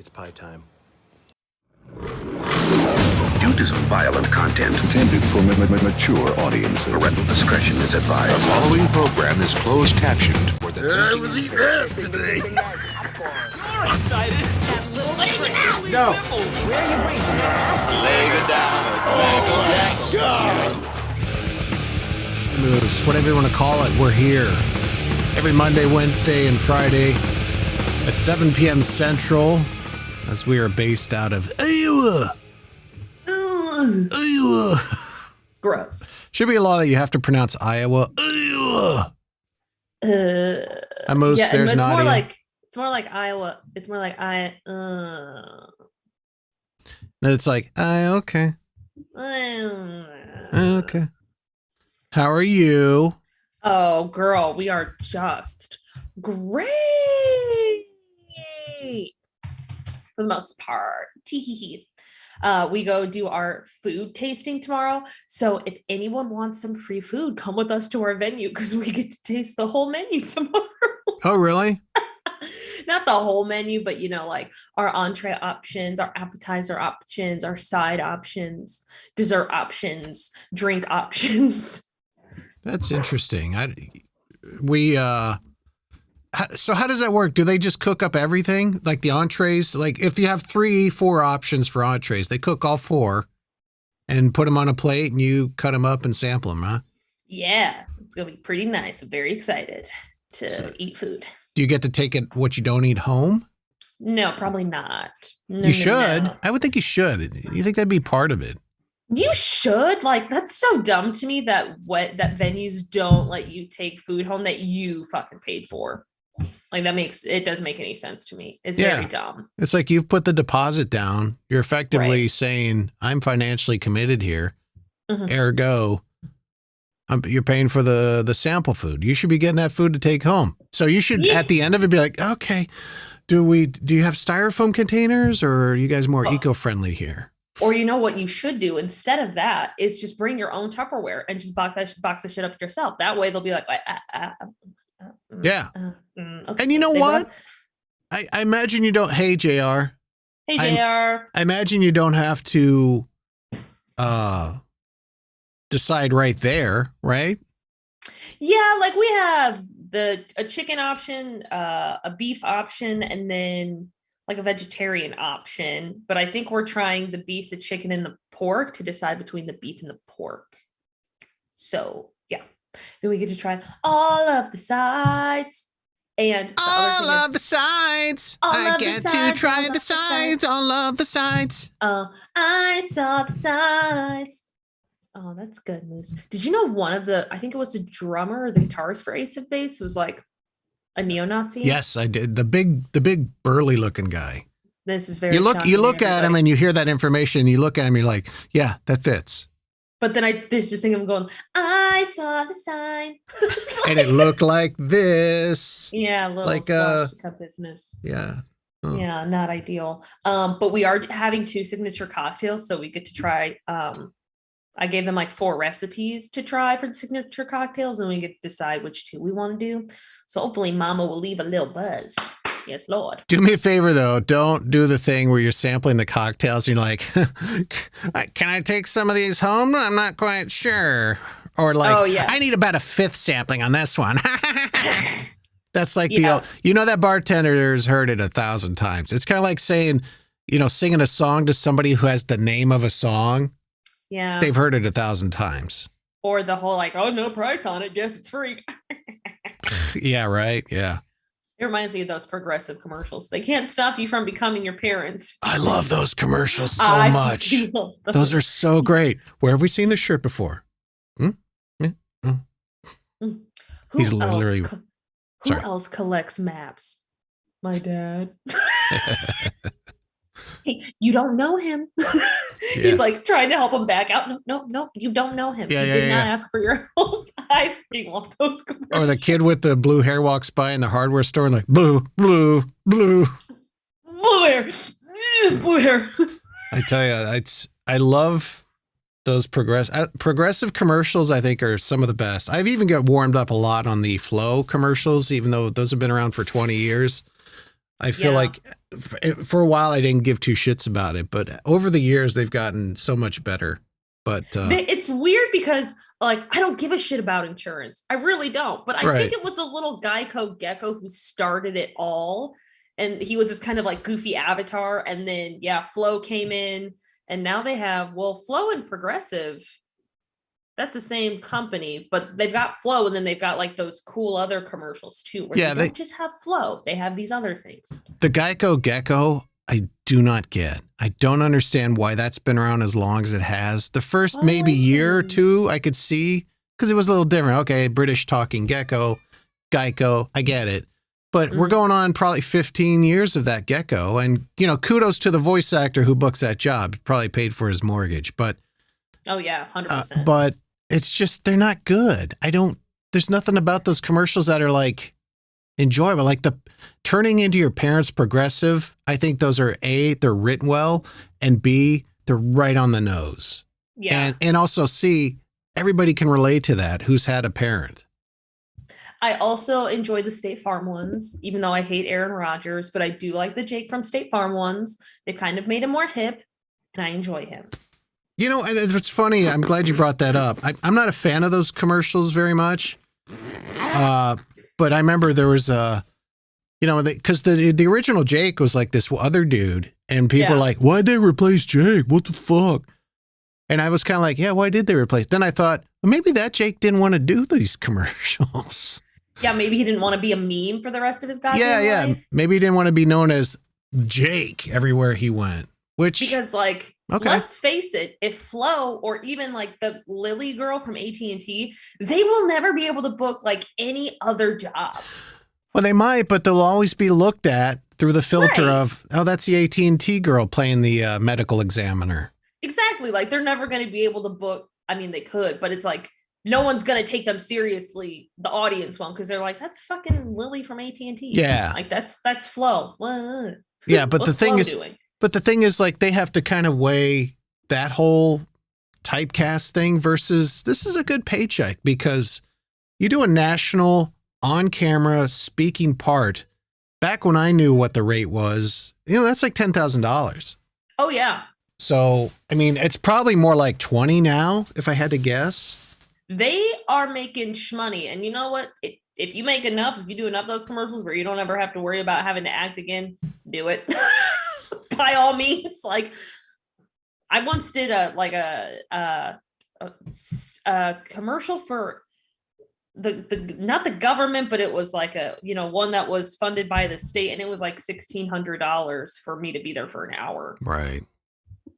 It's pie time. Due to some violent content intended for mature audiences. Parental discretion is advised. The following program is closed captioned for the I was eating ass today. You're excited. That little trick. No. Where are you bringing it? Leg it down. Moose, whatever you want to call it, we're here. Every Monday, Wednesday, and Friday at 7 p.m. Central, as we are based out of Iowa. Iowa. Gross. Should be a law that you have to pronounce Iowa. Iowa. Moose, Yeah, there's it's Nadia. more like Iowa. It's more like It's like, okay. Okay. How are you? Oh, girl, we are just great for the most part. Tee-hee-hee. We go do our food tasting tomorrow. So if anyone wants some free food, come with us to our venue because we get to taste the whole menu tomorrow. Oh, really? Not the whole menu, but like our entree options, our appetizer options, our side options, dessert options, drink options. That's interesting. So how does that work? Do they just cook up everything? Like the entrees? Like if you have 4 options for entrees, they cook all 4 and put them on a plate and you cut them up and sample them, huh? Yeah, it's going to be pretty nice. I'm very excited to eat food. Do you get to take what you don't eat home? No, probably not. You should. No. I would think you should. You think that'd be part of it? You should. Like, that's so dumb to me that venues don't let you take food home that you fucking paid for. Like, it doesn't make any sense to me. It's very dumb. It's like you've put the deposit down. You're effectively saying, I'm financially committed here. Mm-hmm. Ergo, you're paying for the sample food. You should be getting that food to take home. So you should, at the end of it, be like, okay, do you have styrofoam containers or are you guys more eco-friendly here? Or you know what you should do instead of that is just bring your own Tupperware and just box the shit up yourself. That way they'll be like, yeah. Okay. And you know what? I imagine you don't. Hey, JR. Hey, JR. I imagine you don't have to decide right there, right? Yeah, like we have a chicken option, a beef option, and then like a vegetarian option, but I think we're trying the beef, the chicken, and the pork to decide between the beef and the pork. So yeah, then we get to try all of the sides and all of the sides. I get to try the sides, all of the sides. Oh, I saw the sides. Oh, that's good, Moose. Did you know I think it was the drummer or the guitarist for Ace of Base was like a neo-Nazi? Yes, I did. The big burly looking guy. This is very. You look at him and you hear that information. And you look at him, you're like, yeah, that fits. But then there's just thing of going, I saw the sign, and it looked like this. Yeah, a little like cup business. Yeah. Oh. Yeah, not ideal. But we are having 2 signature cocktails, so we get to try. I gave them like 4 recipes to try for the signature cocktails, and we get to decide which 2 we want to do. So hopefully Mama will leave a little buzz. Yes, Lord. Do me a favor, though. Don't do the thing where you're sampling the cocktails and you're like, can I take some of these home? I'm not quite sure. Or like, oh, yeah. I need about a 5th sampling on this one. That's like the old, that bartender's heard it 1,000 times. It's kind of like saying, singing a song to somebody who has the name of a song. Yeah. They've heard it 1,000 times. Or the whole like, oh, no price on it. Guess it's free. Yeah, right. Yeah. It reminds me of those Progressive commercials. They can't stop you from becoming your parents. I love those commercials so much. Those are so great. Where have we seen this shirt before? He's literally. Who else collects maps? My dad. Hey, you don't know him. He's like trying to help him back out. No, you don't know him. He did not ask for your help. I love those commercials. Or the kid with the blue hair walks by in the hardware store and like, blue hair. Yes, blue hair. I tell you, I love those progressive commercials. I think are some of the best. I've even got warmed up a lot on the Flow commercials, even though those have been around for 20 years. I feel like for a while I didn't give two shits about it, but over the years they've gotten so much better. But it's weird because like I don't give a shit about insurance. I really don't. But I think it was a little GEICO gecko who started it all. And he was this kind of like goofy avatar. And then Flo came in, and now they have Flo and Progressive. That's the same company, but they've got Flo, and then they've got like those cool other commercials too. Where they don't just have Flo; they have these other things. The GEICO gecko, I do not get. I don't understand why that's been around as long as it has. The first maybe year or two, I could see because it was a little different. Okay, British talking gecko, GEICO, I get it. But we're going on probably 15 years of that gecko. And, kudos to the voice actor who books that job. Probably paid for his mortgage. But, 100%. But it's just, they're not good. There's nothing about those commercials that are like enjoyable. Like the turning into your parents Progressive. I think those are A, they're written well. And B, they're right on the nose. Yeah. And also C, everybody can relate to that who's had a parent. I also enjoy the State Farm ones, even though I hate Aaron Rodgers, but I do like the Jake from State Farm ones. They've kind of made him more hip, and I enjoy him. And it's funny. I'm glad you brought that up. I'm not a fan of those commercials very much. But I remember there was because the original Jake was like this other dude, and people were like, why'd they replace Jake? What the fuck? And I was kind of like, yeah, why did they replace? Then I thought, well, maybe that Jake didn't want to do these commercials. Yeah, maybe he didn't want to be a meme for the rest of his goddamn life. Yeah. Maybe he didn't want to be known as Jake everywhere he went. Because let's face it, if Flo or even like the Lily girl from AT&T, they will never be able to book like any other job. Well, they might, but they'll always be looked at through the filter of, oh, that's the AT&T girl playing the medical examiner. Exactly. Like they're never going to be able to book. I mean, they could, but it's like no one's going to take them seriously. The audience won't, because they're like, that's fucking Lily from AT&T. Yeah. Like that's Flo. What? Yeah. But the thing is, like, they have to kind of weigh that whole typecast thing versus this is a good paycheck because you do a national on camera speaking part. Back when I knew what the rate was, that's like $10,000. Oh, yeah. So, I mean, it's probably more like 20 now, if I had to guess. They are making shmoney. And you know what? If you make enough, if you do enough of those commercials where you don't ever have to worry about having to act again, do it. By all means. Like, I once did a commercial for the not the government, but it was like a, one that was funded by the state. And it was like $1,600 for me to be there for an hour. Right.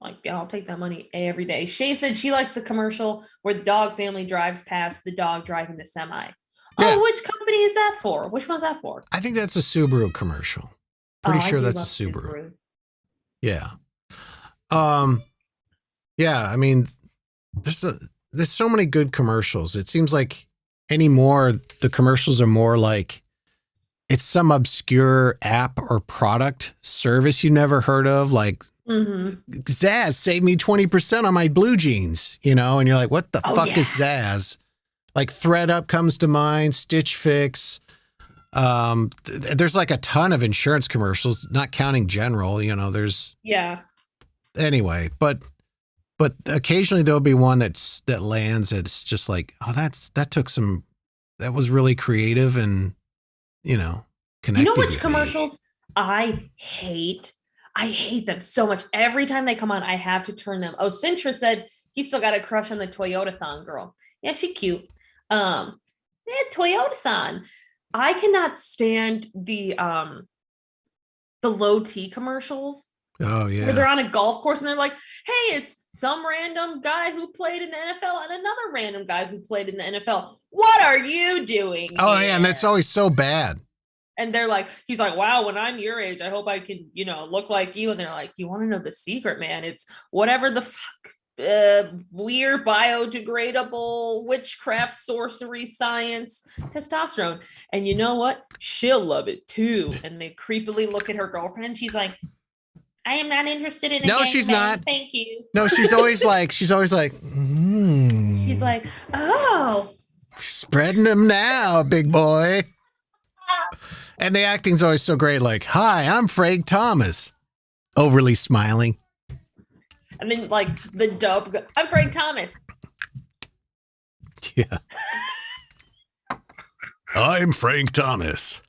Like, yeah, I'll take that money every day. Shay said she likes the commercial where the dog family drives past the dog driving the semi. Yeah. Oh, which company is that for? Which one's that for? I think that's a Subaru commercial. Pretty sure that's a Subaru. Yeah. Yeah, I mean, there's so many good commercials. It seems like anymore the commercials are more like it's some obscure app or product service you never heard of, like Zaz saved me 20% on my blue jeans, and you're like, what the fuck is Zaz? Like ThreadUp comes to mind, Stitch Fix. There's like a ton of insurance commercials, not counting General, there's anyway, but occasionally there'll be one that lands. It's just like, oh, that was really creative and, connected. You know which commercials I hate? I hate them so much. Every time they come on, I have to turn them. Oh, Sintra said he still got a crush on the Toyota-thon girl. Yeah, she cute. Toyota-thon. I cannot stand the low T commercials. Oh yeah. Where they're on a golf course and they're like, hey, it's some random guy who played in the NFL and another random guy who played in the NFL. What are you doing? Oh yeah, and that's always so bad. And they're like, he's like, wow, when I'm your age, I hope I can, look like you. And they're like, you want to know the secret, man? It's whatever the fuck, weird, biodegradable, witchcraft, sorcery, science, testosterone. And you know what? She'll love it too. And they creepily look at her girlfriend and she's like, I am not interested in it. No, she's not. Thank you. No, she's always like, She's like, oh. Spreading them now, big boy. And the acting's always so great. Like, hi, I'm Frank Thomas. Overly smiling. And then, like, the dub, I'm Frank Thomas. Yeah. I'm Frank Thomas.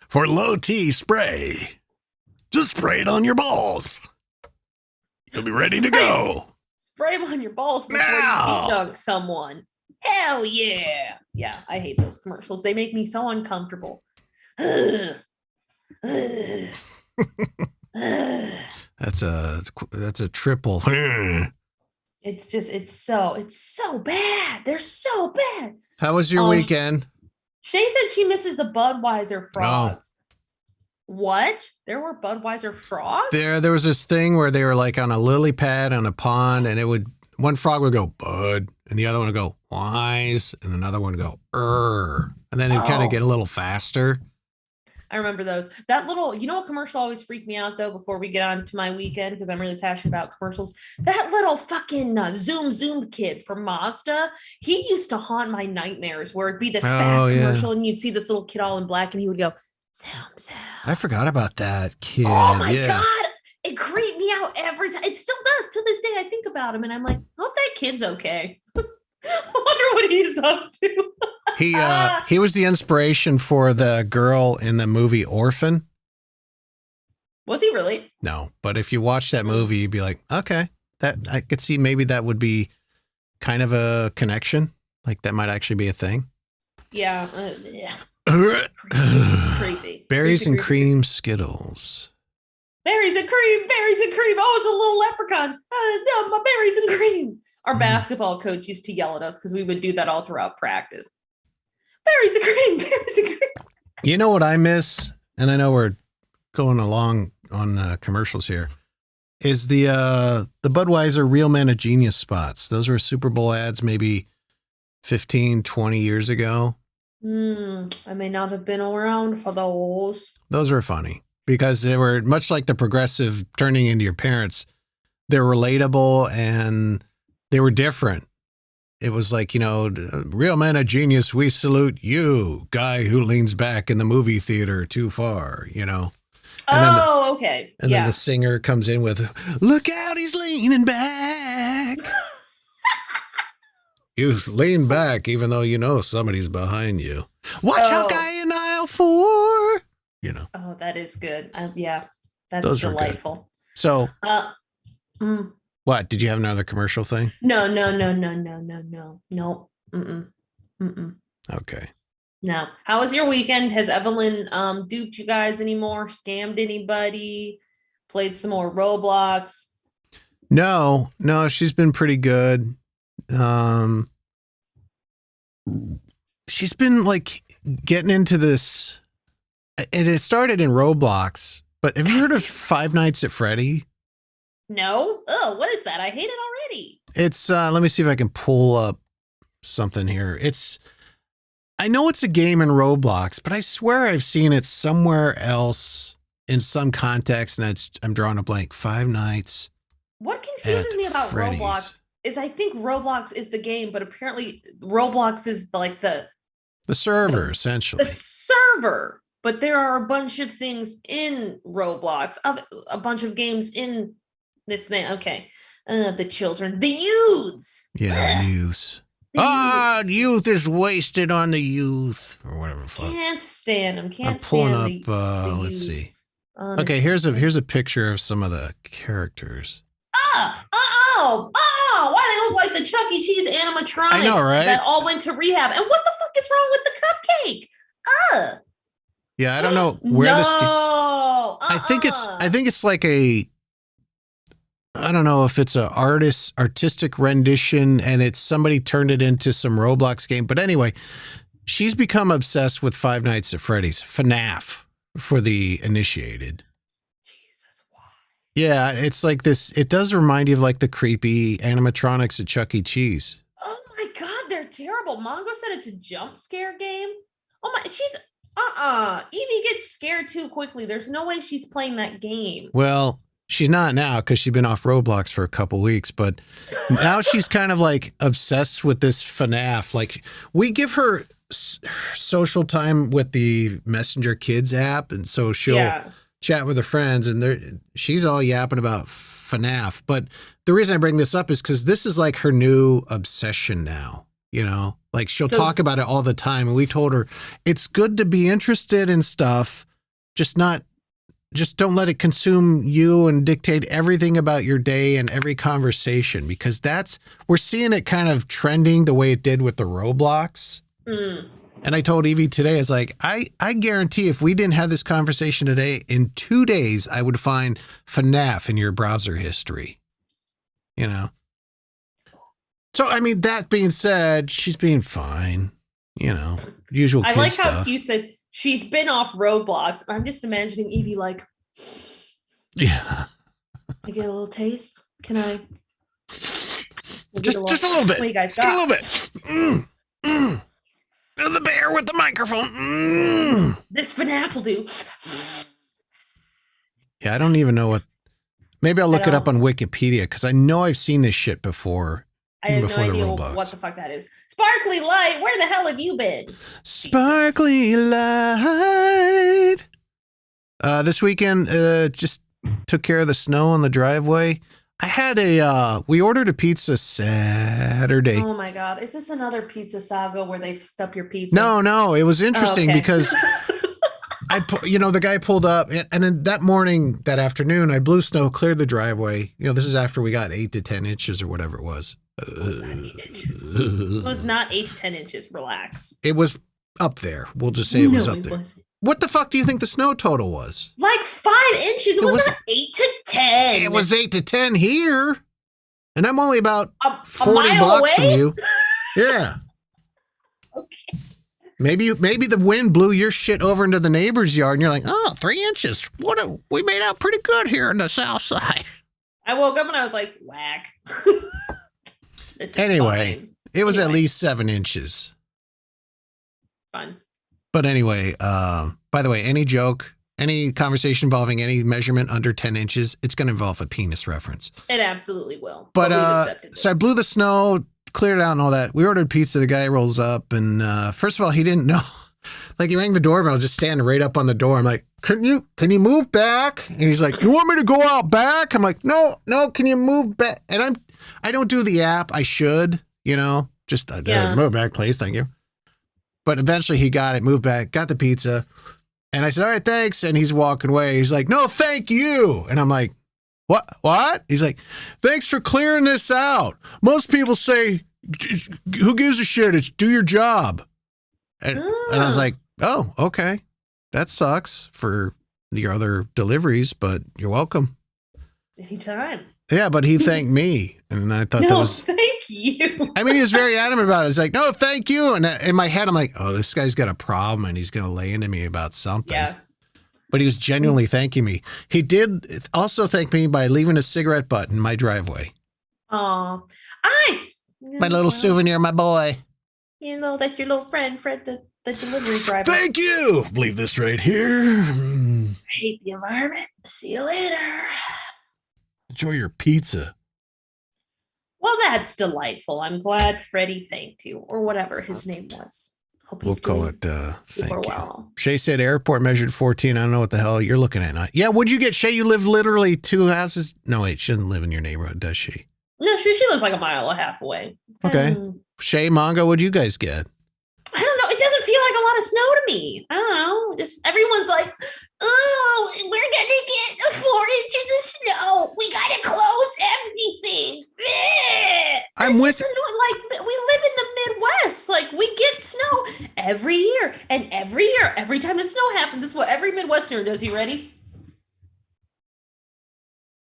For low T spray, just spray it on your balls. You'll be ready to go. Spray them on your balls before you dunk someone. Hell yeah. Yeah, I hate those commercials. They make me so uncomfortable. That's a triple. It's so bad. They're so bad. How was your weekend? Shay said she misses the Budweiser frogs. Oh. What? There were Budweiser frogs? There was this thing where they were like on a lily pad on a pond, and one frog would go Bud, and the other one would go Wise, and another one would go and then it'd kind of get a little faster. I remember those. That little, what commercial always freaked me out though before we get on to my weekend, because I'm really passionate about commercials. That little fucking Zoom kid from Mazda, he used to haunt my nightmares where it'd be this fast commercial and you'd see this little kid all in black and he would go, Zoom, Zoom. I forgot about that kid. Oh my God. It creeped me out every time. It still does. To this day, I think about him and I'm like, I hope that kid's okay. I wonder what he's up to. He was the inspiration for the girl in the movie Orphan. Was he really? No, but if you watch that movie, you'd be like, okay, that I could see maybe that would be kind of a connection. Like that might actually be a thing. Yeah. Creepy. Berries and cream Skittles. Berries and cream. Oh, it's a little leprechaun. No, my berries and cream. Our basketball coach used to yell at us because we would do that all throughout practice. Berries and cream. You know what I miss? And I know we're going along on commercials here. Is the Budweiser Real Men of Genius spots. Those were Super Bowl ads maybe 15, 20 years ago. I may not have been around for those. Those were funny because they were much like the Progressive turning into your parents. They're relatable and they were different. It was like, Real Men of Genius, we salute you, guy who leans back in the movie theater too far, Okay. And then the singer comes in with, look out, he's leaning back. You lean back even though somebody's behind you. Watch out, guy in aisle 4. Oh, that is good. Yeah, that's those delightful. So, what? Did you have another commercial thing? No. Okay. No. How was your weekend? Has Evelyn duped you guys anymore? Scammed anybody? Played some more Roblox? No, she's been pretty good. She's been like getting into this, and it started in Roblox, but have you heard of Five Nights at Freddy? No. Oh, what is that? I hate it already. It's let me see if I can pull up something here. I know it's a game in Roblox, but I swear I've seen it somewhere else in some context, and I'm drawing a blank. Five Nights. What confuses me about Freddy's. Roblox is I think Roblox is the game, but apparently Roblox is like the server, essentially. The server, but there are a bunch of things in Roblox, a bunch of games in this thing. Okay. The children, the youths. Yeah, the youths. Youth is wasted on the youth, or whatever. Can't stand them. I'm pulling up. Let's see. Honestly. Okay, here's a picture of some of the characters. Why they look like the Chuck E. Cheese animatronics? I know, right? That all went to rehab. And what the fuck is wrong with the cupcake? Yeah, I don't know where this. I think it's like I don't know if it's a artistic rendition and it's somebody turned it into some Roblox game. But anyway, she's become obsessed with Five Nights at Freddy's, FNAF for the initiated. Jesus, why? Yeah, it's like this. It does remind you of like the creepy animatronics at Chuck E. Cheese. Oh my God, they're terrible. Mongo said it's a jump scare game. Oh my, she's Evie gets scared too quickly. There's no way she's playing that game. Well, She's not now because she's been off Roblox for a couple weeks, but now she's kind of like obsessed with this FNAF. Like we give her social time with the Messenger Kids app, and so she'll chat with her friends, and she's all yapping about FNAF. But the reason I bring this up is because this is like her new obsession now. You know, like she'll talk about it all the time, and we told her it's good to be interested in stuff, just don't let it consume you and dictate everything about your day and every conversation, because we're seeing it kind of trending the way it did with the Roblox. And I told Evie today, I was like, I guarantee if we didn't have this conversation today, in 2 days, I would find FNAF in your browser history. You know? So, I mean, that being said, she's being fine. You know, usual kid stuff. I like how you said she's been off Roblox. I'm just imagining Evie like, yeah. I get a little taste. Can I? Just a little bit. What you guys got? A little bit. The bear with the microphone. This FNAF will do. Yeah, I don't even know what. Maybe I'll look it up on Wikipedia because I know I've seen this shit before. I have no idea what the fuck that is. Sparkly Light, where the hell have you been? Sparkly Light. This weekend, just took care of the snow on the driveway. I had we ordered a pizza Saturday. Oh my God. Is this another pizza saga where they fucked up your pizza? No. It was interesting because the guy pulled up and then that afternoon, I blew snow, cleared the driveway. You know, this is after we got 8 to 10 inches or whatever it was. It was not 8 inches. It was not 8 to 10 inches. Relax. It was up there. We'll just say it was up there. Wasn't. What the fuck do you think the snow total was? Like 5 inches. It wasn't 8 to 10. It was 8 to 10 here. And I'm only about 40 blocks away from you. Yeah. Okay. Maybe the wind blew your shit over into the neighbor's yard and you're like, 3 inches. We made out pretty good here on the south side. I woke up and I was like, whack. Anyway, it was at least 7 inches. Fun. But anyway, by the way, any joke, any conversation involving any measurement under 10 inches, it's going to involve a penis reference. It absolutely will. But so I blew the snow, cleared it out and all that. We ordered pizza. The guy rolls up and first of all, he didn't know. Like he rang the doorbell, just standing right up on the door. I'm like, can you move back? And he's like, you want me to go out back? I'm like, no, can you move back? And I don't do the app. I should, just move back, please. Thank you. But eventually he got it, moved back, got the pizza. And I said, all right, thanks. And he's walking away. He's like, no, thank you. And I'm like, what? He's like, thanks for clearing this out. Most people say, who gives a shit? It's do your job. And I was like, oh, okay. That sucks for your other deliveries, but you're welcome. Anytime. Yeah, but he thanked me. And I thought that was... thank you. I mean, he was very adamant about it. He's like, no, thank you. And in my head, I'm like, oh, this guy's got a problem and he's going to lay into me about something. Yeah. But he was genuinely thanking me. He did also thank me by leaving a cigarette butt in my driveway. Oh, my little souvenir, my boy. That's your little friend, Fred, the delivery driver. Thank you. Leave this right here. I hate the environment. See you later. Enjoy your pizza. Well, that's delightful. I'm glad Freddie thanked you, or whatever his name was. Hope we'll call it thank you. Well. Shay said airport measured 14. I don't know what the hell you're looking at. Yeah, what'd you get, Shay? You live literally 2 houses. No, wait, she doesn't live in your neighborhood, does she? No, she lives like a mile and a half away. Okay. Shay, Mongo, what'd you guys get? I don't know. It doesn't feel like a lot of snow to me. I don't know. Just everyone's like, oh, we're going to get 4 inches of snow. We got to close everything. I'm with like we live in the Midwest. Like we get snow every year. And every time the snow happens, it's what every Midwesterner does. You ready?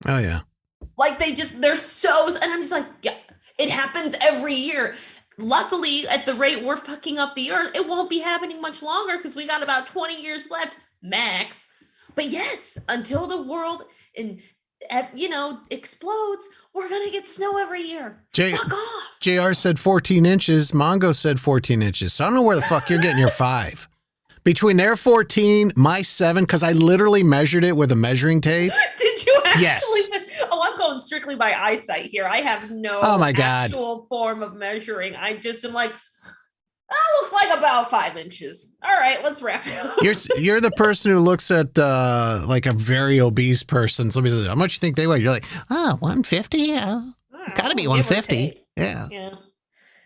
Oh, yeah. Like they're so, and I'm just like, yeah, it happens every year. Luckily, at the rate we're fucking up the earth, it won't be happening much longer because we got about 20 years left, max. But yes, until the world explodes, we're gonna get snow every year. Fuck off. JR said 14 inches. Mongo said 14 inches. So I don't know where the fuck you're getting your 5. Between their 14, my 7, because I literally measured it with a measuring tape. Did you actually? Yes. Oh, I'm going strictly by eyesight here. I have no actual form of measuring. I just am like, that looks like about 5 inches. All right, let's wrap it up. You're the person who looks at like a very obese person. Somebody says, how much you think they weigh? You're like, 150? Yeah. Gotta be 150. Yeah.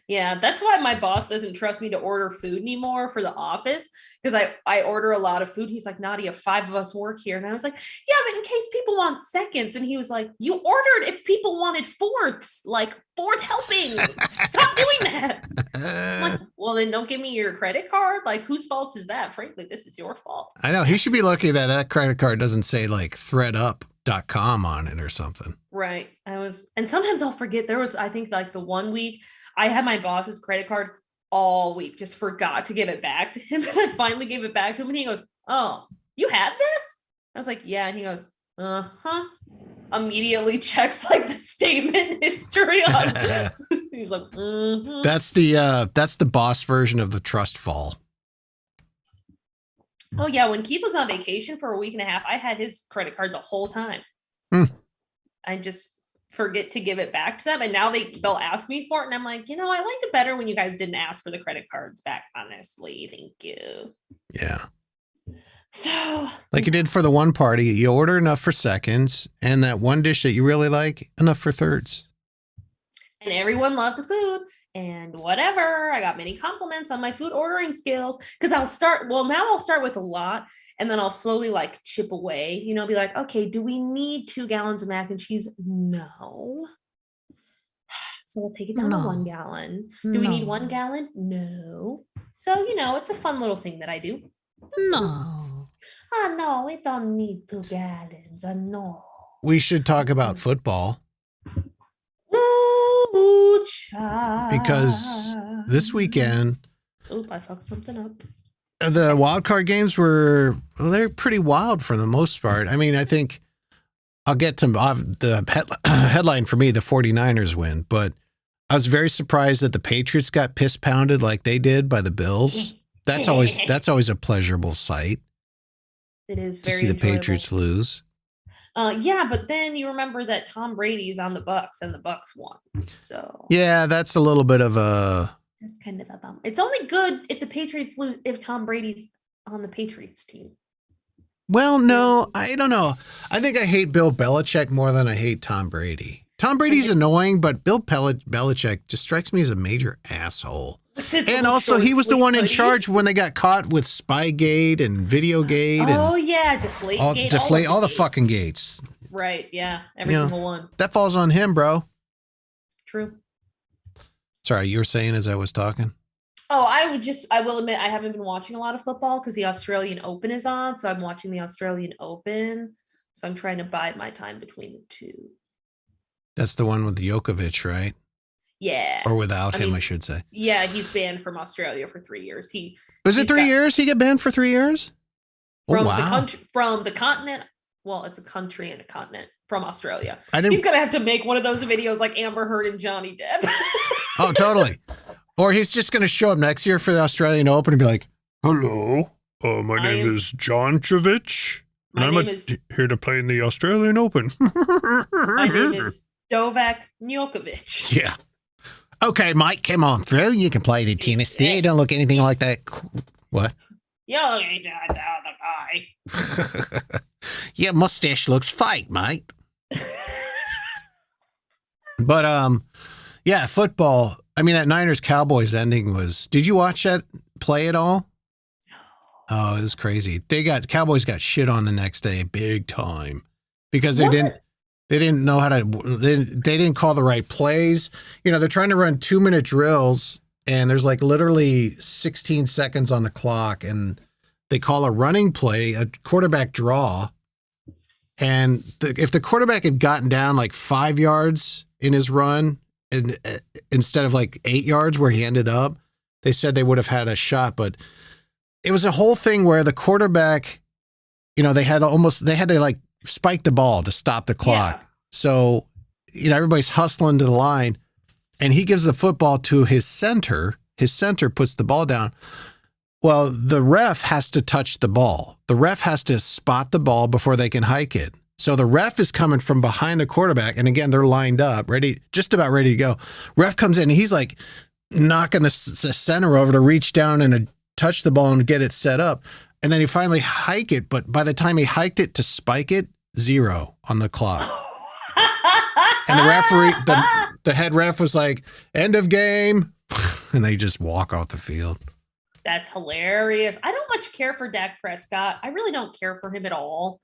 Yeah, that's why my boss doesn't trust me to order food anymore for the office, because I order a lot of food. He's like, Nadia, 5 of us work here. And I was like, yeah, but in case people want seconds. And he was like, you ordered if people wanted fourths, like 4th helping. Stop doing that. I'm like, well, then don't give me your credit card. Like, whose fault is that? Frankly, this is your fault. I know. He should be lucky that credit card doesn't say like threadup.com on it or something. Right. And sometimes I'll forget. There was, I think, like the one week I had my boss's credit card all week, just forgot to give it back to him. And I finally gave it back to him and he goes, oh, you had this? I was like, yeah. And he goes, uh-huh. Immediately checks like the statement history on he's like, mm-hmm. That's the boss version of the trust fall. Oh yeah, when Keith was on vacation for a week and a half, I had his credit card the whole time. I just forget to give it back to them, and now they'll ask me for it, and I'm like, I liked it better when you guys didn't ask for the credit cards back, honestly. Thank you. Yeah. So like you did for the one party, you order enough for seconds, and that one dish that you really like, enough for thirds. And everyone loved the food and whatever. I got many compliments on my food ordering skills, because I'll start with a lot, and then I'll slowly like chip away, be like, okay, do we need 2 gallons of mac and cheese? No. So we'll take it down to 1 gallon. Do we need 1 gallon? No. So, it's a fun little thing that I do. No. Oh, no, we don't need 2 gallons. No. We should talk about football. Ooh, child. Because this weekend... Oop, I fucked something up. The wild card games they're pretty wild for the most part. I mean, I think I'll get to the headline for me, the 49ers win, but I was very surprised that the Patriots got piss pounded like they did by the Bills. That's always a pleasurable sight. It is to very see the enjoyable. Patriots lose. Yeah, but then you remember that Tom Brady's on the Bucks and the Bucks won. So yeah, that's a little bit of a. That's kind of a bummer. It's only good if the Patriots lose if Tom Brady's on the Patriots team. Well, no, I don't know. I think I hate Bill Belichick more than I hate Tom Brady. Tom Brady's annoying, but Bill Belichick just strikes me as a major asshole. And also, he was the one in charge when they got caught with Spygate and Videogate. Yeah, Deflategate. All the fucking gates. Right, yeah. Every single one. That falls on him, bro. True. Sorry, you were saying as I was talking? Oh, I will admit I haven't been watching a lot of football because the Australian Open is on. So I'm watching the Australian Open. So I'm trying to bide my time between the two. That's the one with Djokovic, right? Yeah. Or without him, I should say. Yeah, he's banned from Australia for 3 years. Was it 3 years? He got banned for 3 years? From the continent. Well, it's a country and a continent from Australia. He's going to have to make one of those videos like Amber Heard and Johnny Depp. Oh, totally. Or he's just going to show up next year for the Australian Open and be like, hello, my name is John Chavich, and I'm here to play in the Australian Open. My name is Novak Djokovic. Yeah. Okay, Mike, come on through. You can play the tennis there. You don't look anything like that. What? You look like the other guy. Your mustache looks fake, mate. But, yeah, football. I mean, that Niners-Cowboys ending was... Did you watch that play at all? Oh, it was crazy. Cowboys got shit on the next day big time because they didn't know how to, they didn't call the right plays. They're trying to run 2-minute drills and there's like literally 16 seconds on the clock and they call a running play, a quarterback draw. And if the quarterback had gotten down like 5 yards in his run instead of like 8 yards where he ended up, they said they would have had a shot. But it was a whole thing where the quarterback, they had to like spike the ball to stop the clock. Yeah. So, everybody's hustling to the line and he gives the football to his center. His center puts the ball down. Well, the ref has to touch the ball. The ref has to spot the ball before they can hike it. So the ref is coming from behind the quarterback. And again, they're lined up, just about ready to go. Ref comes in and he's like knocking the center over to reach down and touch the ball and get it set up. And then he finally hike it. But by the time he hiked it to spike it, 0 on the clock. And the referee, the head ref was like, end of game. And they just walk off the field. That's hilarious. I don't much care for Dak Prescott. I really don't care for him at all.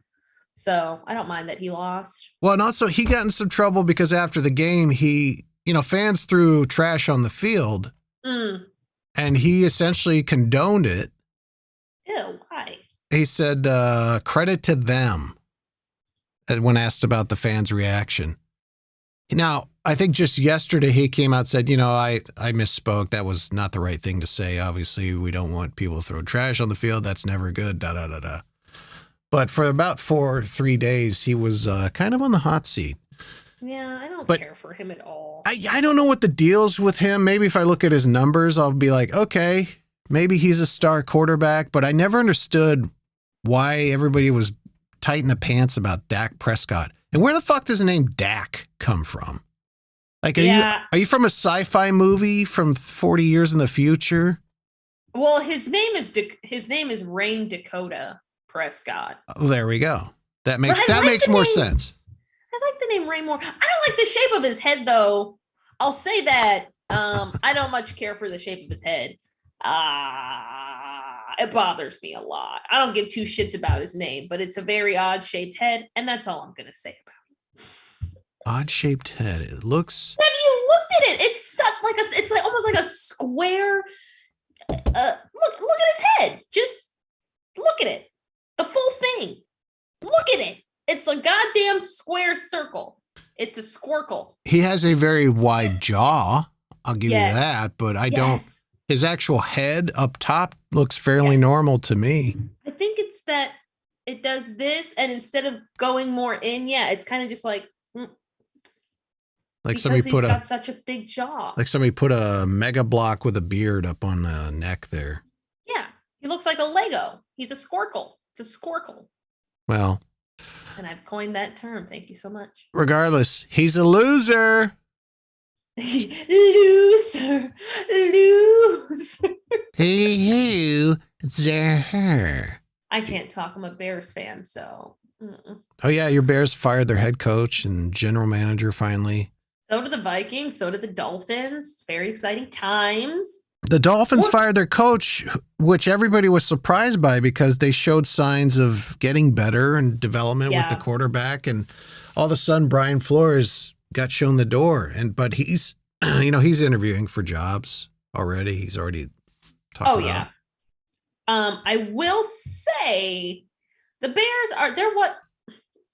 So I don't mind that he lost. Well, and also he got in some trouble because after the game, fans threw trash on the field. And he essentially condoned it. Ew, why? He said, credit to them when asked about the fans' reaction. Now, I think just yesterday he came out and said, I misspoke. That was not the right thing to say. Obviously, we don't want people to throw trash on the field. That's never good, da-da-da-da. But for about 3 days, he was kind of on the hot seat. Yeah, I don't care for him at all. I don't know what the deal's with him. Maybe if I look at his numbers, I'll be like, okay, maybe he's a star quarterback. But I never understood why everybody was tight in the pants about Dak Prescott. And where the fuck does the name Dak come from? Like, are you from a sci-fi movie from 40 years in the future? Well, his name is Rain Dakota Prescott. Oh, there we go. That makes more sense. I like the name Rain more. I don't like the shape of his head, though. I'll say that. I don't much care for the shape of his head. It bothers me a lot. I don't give 2 shits about his name, but it's a very odd shaped head, and that's all I'm gonna say about it. Odd shaped head. It looks. Have you looked at it? It's it's like almost like a square. Look at his head. Just look at it. The full thing. Look at it. It's a goddamn square circle. It's a squircle. He has a very wide jaw. I'll give you that, but I don't. His actual head up top looks fairly normal to me. I think it's that it does this, and instead of going more in, it's kind of just like somebody put got such a big jaw. Like somebody put a mega block with a beard up on the neck there. Yeah, he looks like a Lego. He's a squircle. It's a squircle. Well, and I've coined that term. Thank you so much. Regardless, he's a loser. Loser. Loser. I can't talk. I'm a Bears fan, so. Oh, yeah. Your Bears fired their head coach and general manager finally. So did the Vikings. So did the Dolphins. Very exciting times. The Dolphins fired their coach, which everybody was surprised by because they showed signs of getting better and development with the quarterback. And all of a sudden, Brian Flores got shown the door. But he's, he's interviewing for jobs already. He's already talked about it. I will say the Bears they're what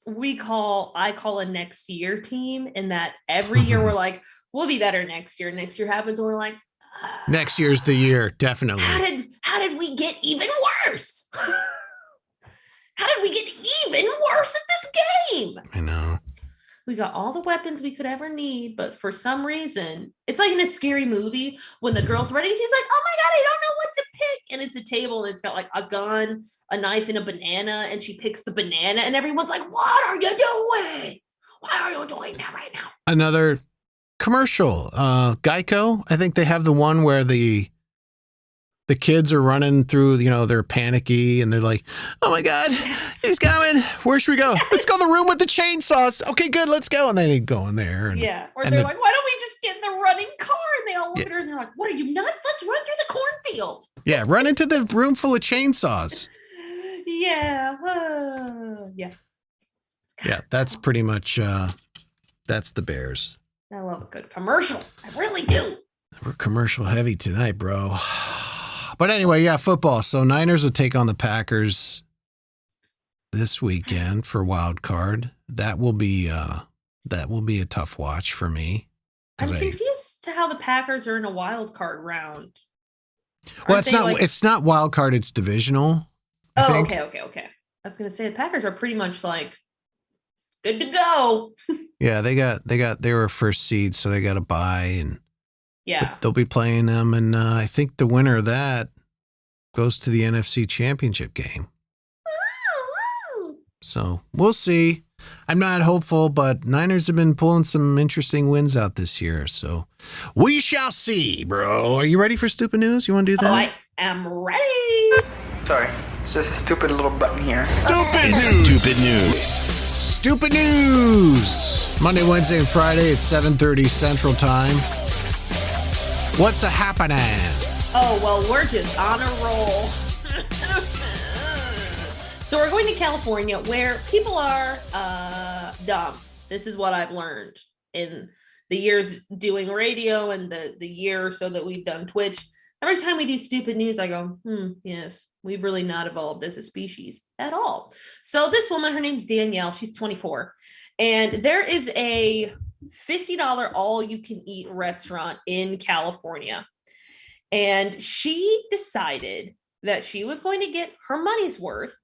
I call a next year team, in that every year we're like, we'll be better next year. Next year happens and we're like, next year's the year, definitely. How did we get even worse? How did we get even worse at this game? I know. We got all the weapons we could ever need, but for some reason, it's like in a scary movie when the girl's ready, she's like, oh my God, I don't know what to pick. And it's a table and it's got like a gun, a knife, and a banana. And she picks the banana and everyone's like, what are you doing? Why are you doing that right now? Another commercial, GEICO. I think they have the one where the kids are running through, they're panicky and they're like, oh my God, he's coming. Where should we go? Let's go to the room with the chainsaws. Okay, good. Let's go. And then they go in there. Or they're like, why don't we just get in the running car? And they all look at her and they're like, what are you nuts? Let's run through the cornfield. Yeah. Run into the room full of chainsaws. Yeah. Yeah. That's pretty much, that's the Bears. I love a good commercial. I really do. We're commercial heavy tonight, bro. But anyway, football. So Niners will take on the Packers this weekend for wild card. That will be a tough watch for me. I'm confused to how the Packers are in a wild card round. Well, it's not wild card, it's divisional. Okay. I was gonna say the Packers are pretty much like good to go. Yeah, they were first seed, so they got a bye, and they'll be playing them, and I think the winner of that, of goes to the NFC Championship game. Woo, woo. So we'll see. I'm not hopeful, but Niners have been pulling some interesting wins out this year. So we shall see, bro. Are you ready for stupid news? You want to do that? Oh, I am ready. Sorry, it's just a stupid little button here. Stupid news. Stupid news. Stupid news. Monday, Wednesday, and Friday at 7:30 Central Time. What's a happening? Oh, well, we're just on a roll. So we're going to California where people are dumb. This is what I've learned in the years doing radio and the year or so that we've done Twitch. Every time we do stupid news, I go, yes, we've really not evolved as a species at all. So this woman, her name's Danielle. She's 24. And there is a $50 all-you-can-eat restaurant in California. And she decided that she was going to get her money's worth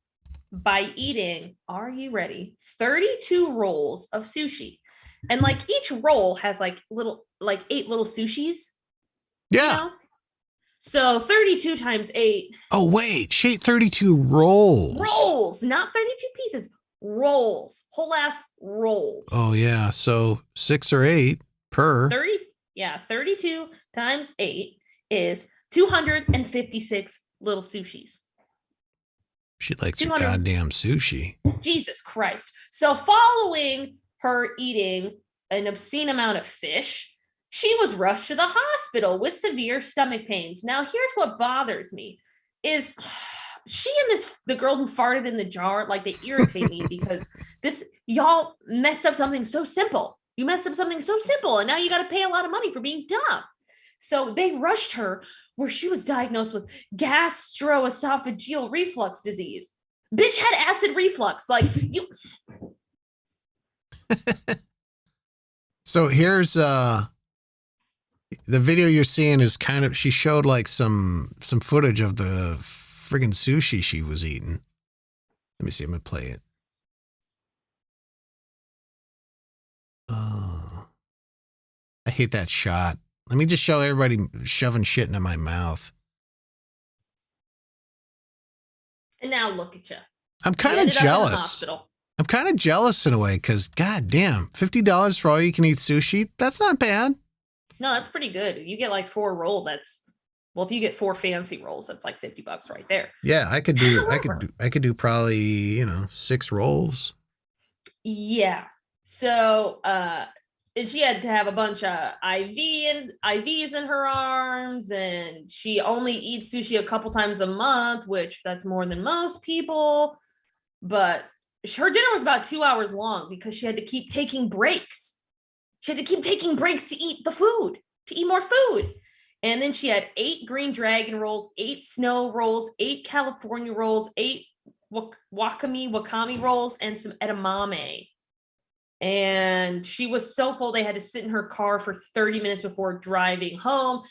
by eating, are you ready, 32 rolls of sushi. And like each roll has like 8 little sushis. Yeah. You know? So 32 times 8. Oh, wait. She ate 32 rolls. Rolls, not 32 pieces. Rolls. Whole ass rolls. Oh, yeah. So 6 or 8 per. 32 times 8 is 256 little sushis. She likes her goddamn sushi. Jesus Christ. So following her eating an obscene amount of fish, she was rushed to the hospital with severe stomach pains. Now, here's what bothers me is she and the girl who farted in the jar, like they irritate me because y'all messed up something so simple. You messed up something so simple and now you got to pay a lot of money for being dumb. So they rushed her where she was diagnosed with gastroesophageal reflux disease. Bitch had acid reflux. Like you. So here's the video you're seeing is kind of, she showed like some footage of the friggin' sushi she was eating. Let me see. I'm gonna play it. I hate that shot. Let me just show everybody shoving shit into my mouth. And now look at you. I'm kind of jealous. I'm kind of jealous in a way because, goddamn, $50 for all you can eat sushi. That's not bad. No, that's pretty good. You get like 4 rolls. If you get 4 fancy rolls, that's like $50 right there. Yeah, I could do probably 6 rolls. Yeah. So, and she had to have a bunch of IVs in her arms, and she only eats sushi a couple times a month, which that's more than most people. But her dinner was about 2 hours long because she had to keep taking breaks. She had to keep taking breaks to eat to eat more food. And then she had 8 green dragon rolls, 8 snow rolls, 8 California rolls, 8 wakame rolls, and some edamame. And she was so full, they had to sit in her car for 30 minutes before driving home.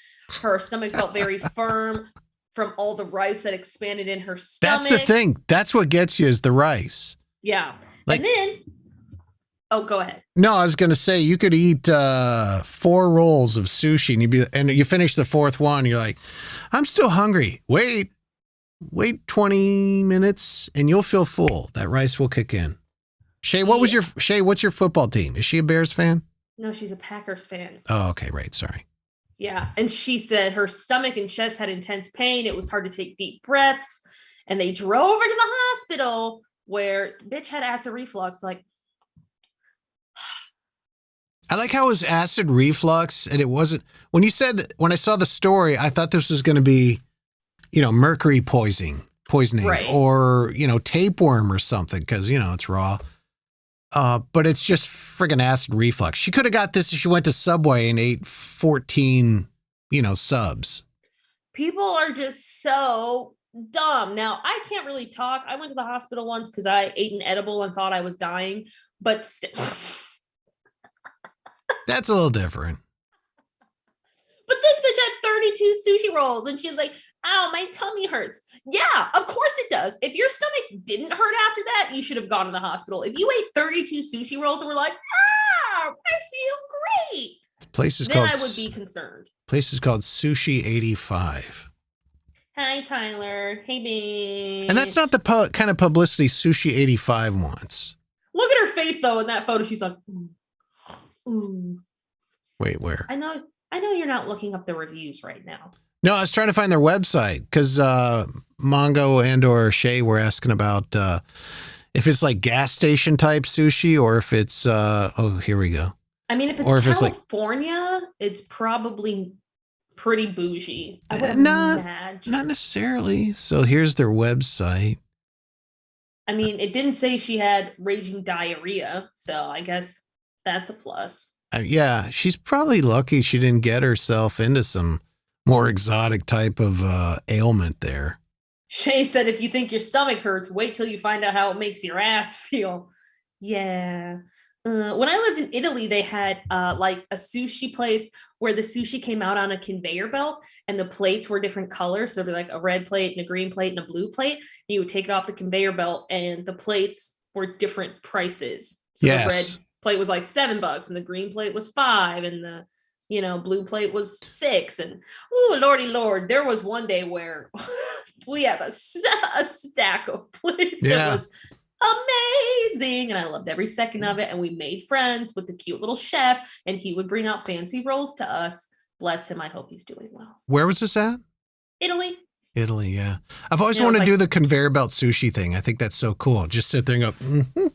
Her stomach felt very firm from all the rice that expanded in her stomach. That's the thing. That's what gets you is the rice. Yeah. And then, go ahead. No, I was going to say you could eat 4 rolls of sushi and you finish the 4th one. You're like, I'm still hungry. Wait 20 minutes and you'll feel full. That rice will kick in. Shay, what's your football team? Is she a Bears fan? No, she's a Packers fan. Oh, okay. Right. Sorry. Yeah. And she said her stomach and chest had intense pain. It was hard to take deep breaths. And they drove her to the hospital where bitch had acid reflux. Like, I like how it was acid reflux and it wasn't, when I saw the story, I thought this was going to be, mercury poisoning right. Or, tapeworm or something. Cause it's raw. But it's just friggin' acid reflux. She could have got this if she went to Subway and ate 14, subs. People are just so dumb. Now, I can't really talk. I went to the hospital once because I ate an edible and thought I was dying, but that's a little different. But this bitch had 32 sushi rolls and she was like, ow, my tummy hurts. Yeah, of course it does. If your stomach didn't hurt after that, you should have gone to the hospital. If you ate 32 sushi rolls and were like, I feel great. Place is then I would be concerned. Place is called Sushi 85. Hi, Tyler. Hey, babe. And that's not the kind of publicity Sushi 85 wants. Look at her face, though, in that photo. She's like, ooh. Wait, where? I know you're not looking up the reviews right now. No, I was trying to find their website because Mongo and or Shay were asking about if it's like gas station type sushi or if it's, here we go. I mean, if it's California, it's probably pretty bougie. I would imagine. Not necessarily. So here's their website. I mean, it didn't say she had raging diarrhea, so I guess that's a plus. Yeah, she's probably lucky she didn't get herself into some more exotic type of ailment there. Shay said, if you think your stomach hurts, wait till you find out how it makes your ass feel. Yeah. When I lived in Italy, they had like a sushi place where the sushi came out on a conveyor belt and the plates were different colors. So there'd be like a red plate and a green plate and a blue plate. And you would take it off the conveyor belt and the plates were different prices. So the red plate was like $7 and the green plate was $5 and the blue plate was $6. And ooh, lordy lord, there was one day where we had a stack of plates. Yeah. It was amazing, and I loved every second of it. And we made friends with the cute little chef, and he would bring out fancy rolls to us. Bless him. I hope he's doing well. Where was this at? Italy, yeah. I've always wanted to do the conveyor belt sushi thing. I think that's so cool. Just sit there and go.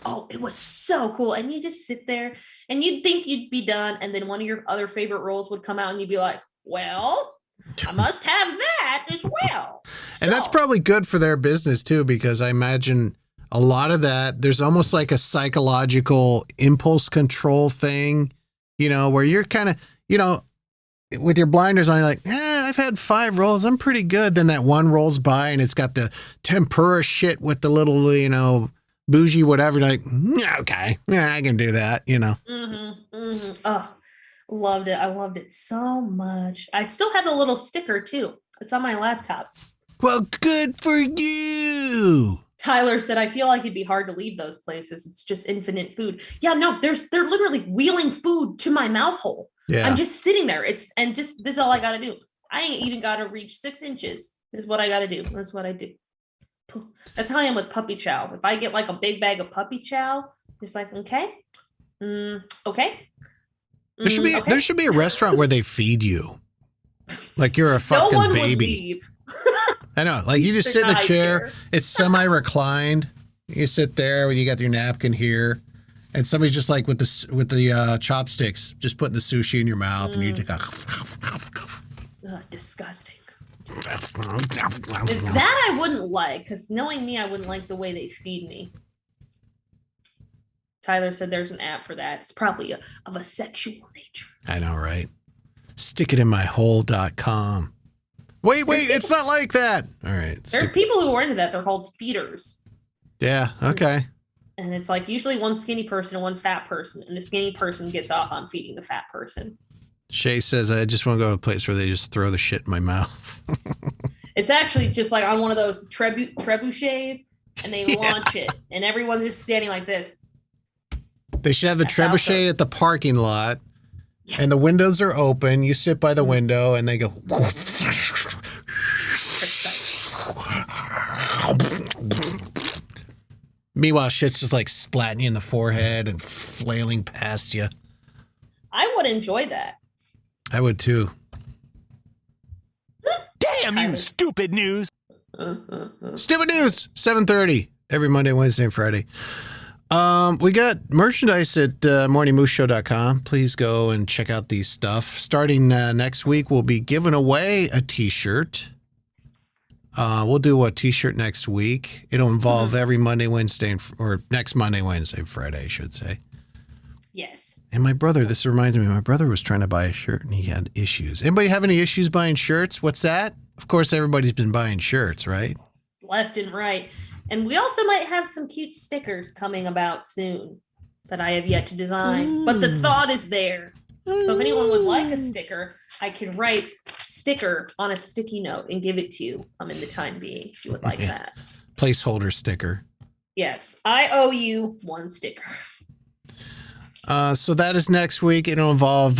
Oh, it was so cool. And you just sit there and you'd think you'd be done. And then one of your other favorite rolls would come out and you'd be like, well, I must have that as well. And that's probably good for their business too, because I imagine a lot of that, there's almost like a psychological impulse control thing, where you're kind of, with your blinders on, you're like, I've had 5 rolls. I'm pretty good. Then that one rolls by and it's got the tempura shit with the little, bougie, whatever. Like, okay, yeah, I can do that, Oh, loved it. I loved it so much. I still have the little sticker too. It's on my laptop. Well, good for you. Tyler said, I feel like it'd be hard to leave those places. It's just infinite food. Yeah, no, they're literally wheeling food to my mouth hole. Yeah. I'm just sitting there. This is all I got to do. I ain't even got to reach 6 inches. This is what I got to do. That's what I do. That's how I am with puppy chow. If I get like a big bag of puppy chow, it's like, okay. Okay. There should be a restaurant where they feed you. Like you're a fucking no one baby. Would leave. I know. Like you just sit in a chair. Here. It's semi-reclined. You sit there, you got your napkin here, and somebody's just like with the chopsticks, just putting the sushi in your mouth, and you just go. Disgusting. That I wouldn't like, because knowing me, I wouldn't like the way they feed me. Tyler said there's an app for that. It's probably of a sexual nature. I know, right? Stick it in my hole.com. Wait, it's not like that. All right. There are people who are into that. They're called feeders. Yeah, okay. And it's like usually one skinny person and one fat person, and the skinny person gets off on feeding the fat person. Shay says, I just want to go to a place where they just throw the shit in my mouth. It's actually just like on one of those trebuchets, and they launch it, and everyone's just standing like this. They should have the trebuchet at the parking lot, and the windows are open. You sit by the window, and they go. Meanwhile, shit's just like splatting you in the forehead and flailing past you. I would enjoy that. I would too. Damn you, stupid news. Stupid news, 7:30 every Monday, Wednesday, and Friday. We got merchandise at morningmooseshow.com. Please go and check out these stuff. Starting next week, we'll be giving away a t-shirt. We'll do a t-shirt next week. It'll involve every Monday, Wednesday, or next Monday, Wednesday, Friday, I should say. Yes. And my brother, this reminds me, my brother was trying to buy a shirt and he had issues. Anybody have any issues buying shirts? What's that? Of course, everybody's been buying shirts, right? Left and right. And we also might have some cute stickers coming about soon that I have yet to design. But the thought is there. So if anyone would like a sticker, I can write sticker on a sticky note and give it to you in the time being, if you would like that. Placeholder sticker. Yes, I owe you one sticker. So that is next week. It'll involve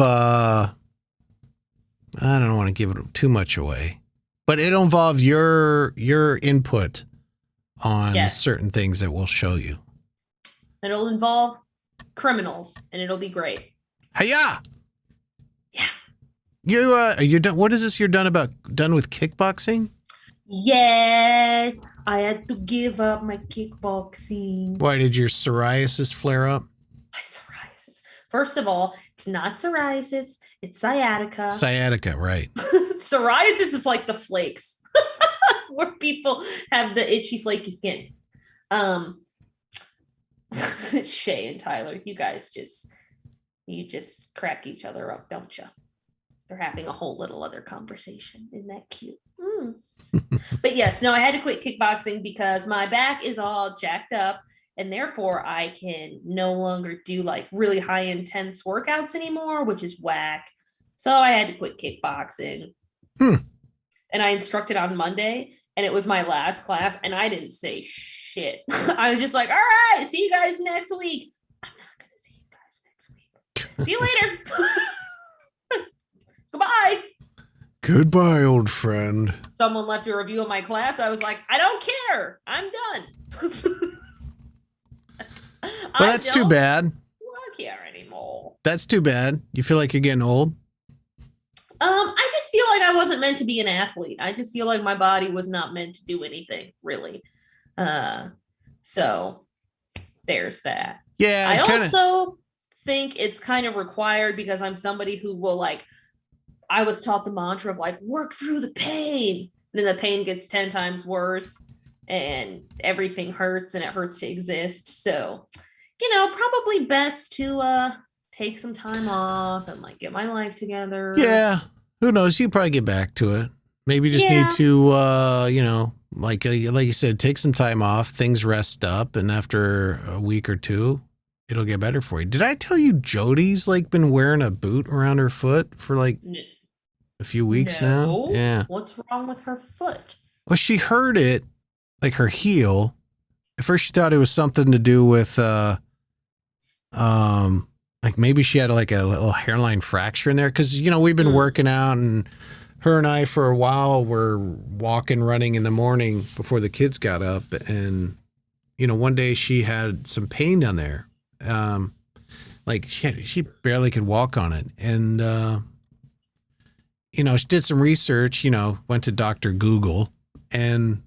I don't want to give it too much away, but it'll involve your input on certain ththings that we'll show you. It'll involve criminals, and it'll be great. Hiya! Yeah. You're done. What is this? You're done with kickboxing? Yes, I had to give up my kickboxing. Why did your psoriasis flare up? My psoriasis. First of all, it's not psoriasis, it's sciatica. Sciatica, right. Psoriasis is like the flakes where people have the itchy, flaky skin. Shay and Tyler, you guys just crack each other up, don't you? They're having a whole little other conversation. Isn't that cute? But yes, no, I had to quit kickboxing because my back is all jacked up, and therefore I can no longer do like really high intense workouts anymore, which is whack. So I had to quit kickboxing. And I instructed on Monday, and it was my last class, and I didn't say shit. I was just like, all right, see you guys next week. I'm not going to see you guys next week. See you later. Goodbye. Goodbye, old friend. Someone left a review of my class. I was like, I don't care. I'm done. Well, that's too bad. I don't care anymore. That's too bad. You feel like you're getting old? I just feel like I wasn't meant to be an athlete. I just feel like my body was not meant to do anything, really. So there's that. Yeah. I also think it's kind of required because I'm somebody who will like, I was taught the mantra of like, work through the pain. And then the pain gets 10 times worse and everything hurts and it hurts to exist. So, probably best to take some time off and like get my life together. Yeah. Who knows? You probably get back to it. Maybe you just need to, like you said, take some time off, things rest up. And after a week or two, it'll get better for you. Did I tell you Jody's like been wearing a boot around her foot for like a few weeks now? Yeah. What's wrong with her foot? Well, she heard it, like her heel. At first she thought it was something to do with, like maybe she had like a little hairline fracture in there. Cause we've been working out, and her and I for a while were running in the morning before the kids got up. And, one day she had some pain down there. Like she barely could walk on it. And, she did some research, went to Dr. Google, and,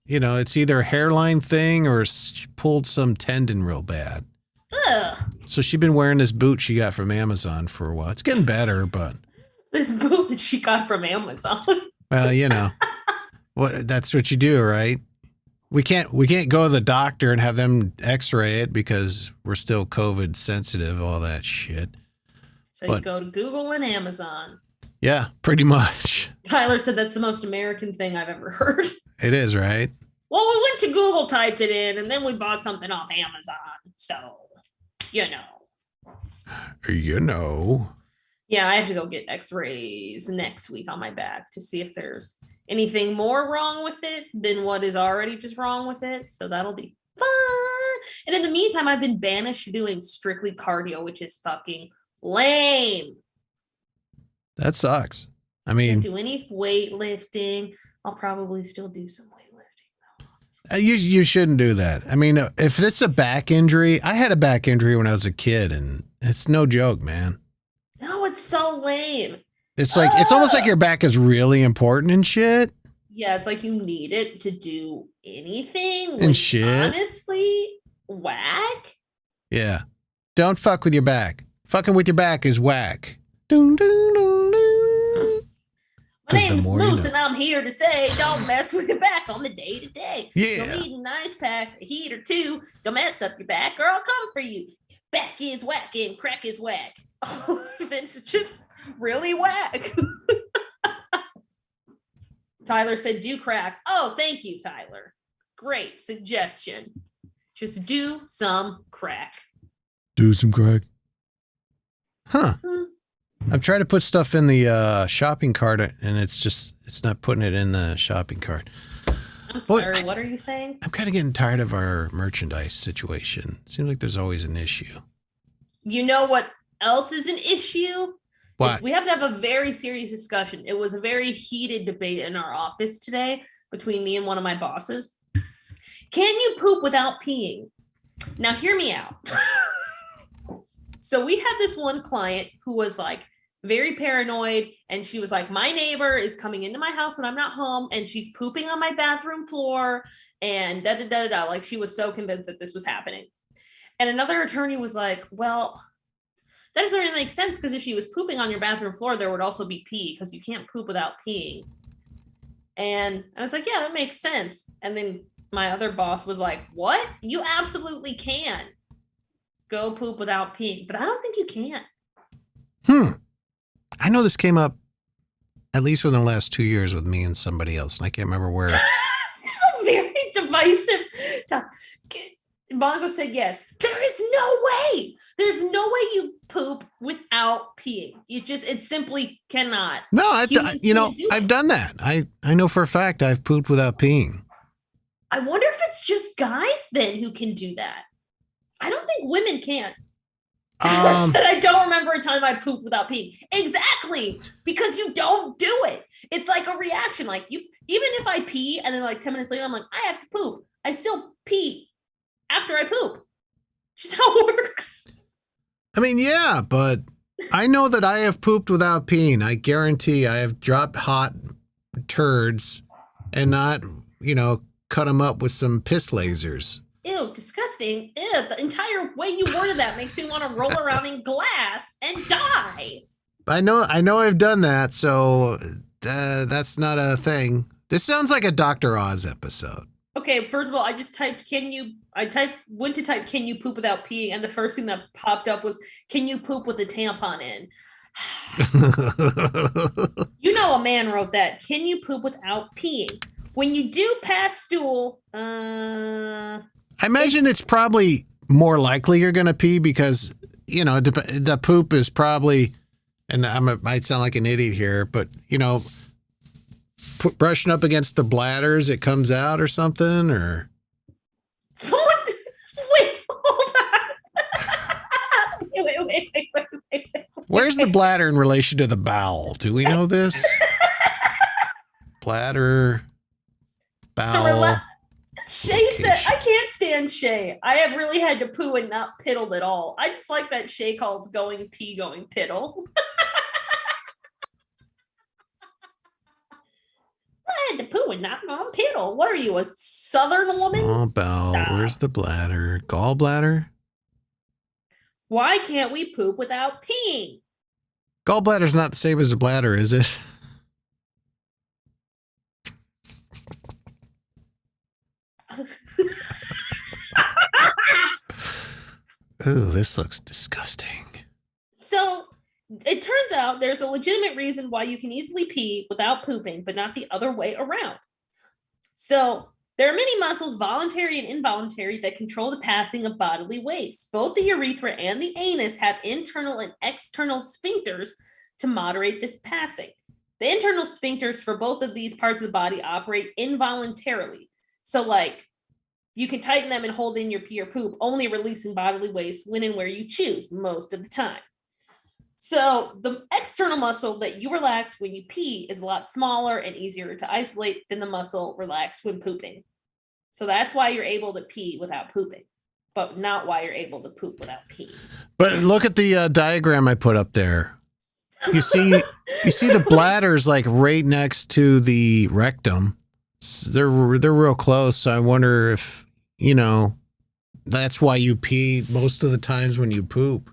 it's either a hairline thing or she pulled some tendon real bad. Ugh. So she's been wearing this boot she got from Amazon for a while. It's getting better, but this boot that she got from Amazon. Well, that's what you do, right? We can't go to the doctor and have them x-ray it because we're still COVID sensitive, all that shit. So you go to Google and Amazon. Yeah, pretty much. Tyler said that's the most American thing I've ever heard. It is, right? Well, we went to Google, typed it in, and then we bought something off Amazon. So, Yeah, I have to go get x-rays next week on my back to see if there's anything more wrong with it than what is already just wrong with it. So that'll be fun. And in the meantime, I've been banished to doing strictly cardio, which is fucking lame. That sucks. I mean, do any weightlifting. I'll probably still do some weightlifting though. You shouldn't do that. I mean, if it's a back injury, I had a back injury when I was a kid, and it's no joke, man. No, it's so lame. It's like it's almost like your back is really important and shit. Yeah, it's like you need it to do anything. And shit. Honestly, whack. Yeah. Don't fuck with your back. Fucking with your back is whack. Dun, dun, dun, dun. My name's Moose, and I'm here to say don't mess with your back on the day-to-day. Yeah. You'll need a nice pack, a heat or two. Don't mess up your back, or I'll come for you. Back is whack and crack is whack. Oh, it's just really whack. Tyler said, do crack. Oh, thank you, Tyler. Great suggestion. Just do some crack. Do some crack. Huh. I'm trying to put stuff in the shopping cart, and it's not putting it in the shopping cart. I'm sorry, what are you saying? I'm kind of getting tired of our merchandise situation. Seems like there's always an issue. You know what else is an issue? What? We have to have a very serious discussion. It was a very heated debate in our office today between me and one of my bosses. Can you poop without peeing? Now, hear me out. So we had this one client who was like very paranoid, and she was like, my neighbor is coming into my house when I'm not home, and she's pooping on my bathroom floor, and da-da-da-da-da. Like, she was so convinced that this was happening. And another attorney was like, well, that doesn't really make sense, because if she was pooping on your bathroom floor, there would also be pee, because you can't poop without peeing. And I was like, yeah, that makes sense. And then my other boss was like, what? You absolutely can go poop without peeing, but I don't think you can. I know this came up at least within the last 2 years with me and somebody else, and I can't remember where. It's a very divisive topic. Bongo said yes. There is no way. There's no way you poop without peeing. It simply cannot. No, I've done that. I know for a fact I've pooped without peeing. I wonder if it's just guys then who can do that. I don't think women can. I don't remember a time I pooped without peeing. Exactly, because you don't do it. It's like a reaction. Like, you, even if I pee and then like 10 minutes later I'm like, I have to poop, I still pee after I poop. Just how it works. I mean, yeah, but I know that I have pooped without peeing. I guarantee I have dropped hot turds and not, cut them up with some piss lasers. Ew, disgusting. Ew, the entire way you worded that makes me want to roll around in glass and die. I know I've done that, so that's not a thing. This sounds like a Dr. Oz episode. Okay, first of all, I just typed, went to type, can you poop without peeing? And the first thing that popped up was, can you poop with a tampon in? A man wrote that. Can you poop without peeing? When you do pass stool, I imagine it's probably more likely you're going to pee because, the poop is probably, and I might sound like an idiot here, but, brushing up against the bladders, it comes out or something, or? Someone, wait, hold on. Wait. Where's the bladder in relation to the bowel? Do we know this? Bladder, bowel. Shay said, I can't stand Shay. I have really had to poo and not piddled at all. I just like that Shay calls going pee going piddle. I had to poo and not gone piddle. What are you, a southern woman? Small bowel. Stop. Where's the bladder? Gallbladder? Why can't we poop without peeing? Gallbladder's not the same as a bladder, is it? Ooh, this looks disgusting. So it turns out there's a legitimate reason why you can easily pee without pooping, but not the other way around. So there are many muscles, voluntary and involuntary, that control the passing of bodily waste. Both the urethra and the anus have internal and external sphincters to moderate this passing. The internal sphincters for both of these parts of the body operate involuntarily. So like, you can tighten them and hold in your pee or poop, only releasing bodily waste when and where you choose most of the time. So the external muscle that you relax when you pee is a lot smaller and easier to isolate than the muscle relaxed when pooping. So that's why you're able to pee without pooping, but not why you're able to poop without peeing. But look at the diagram I put up there. You see the bladders like right next to the rectum. They're real close. So I wonder if, that's why you pee most of the times when you poop.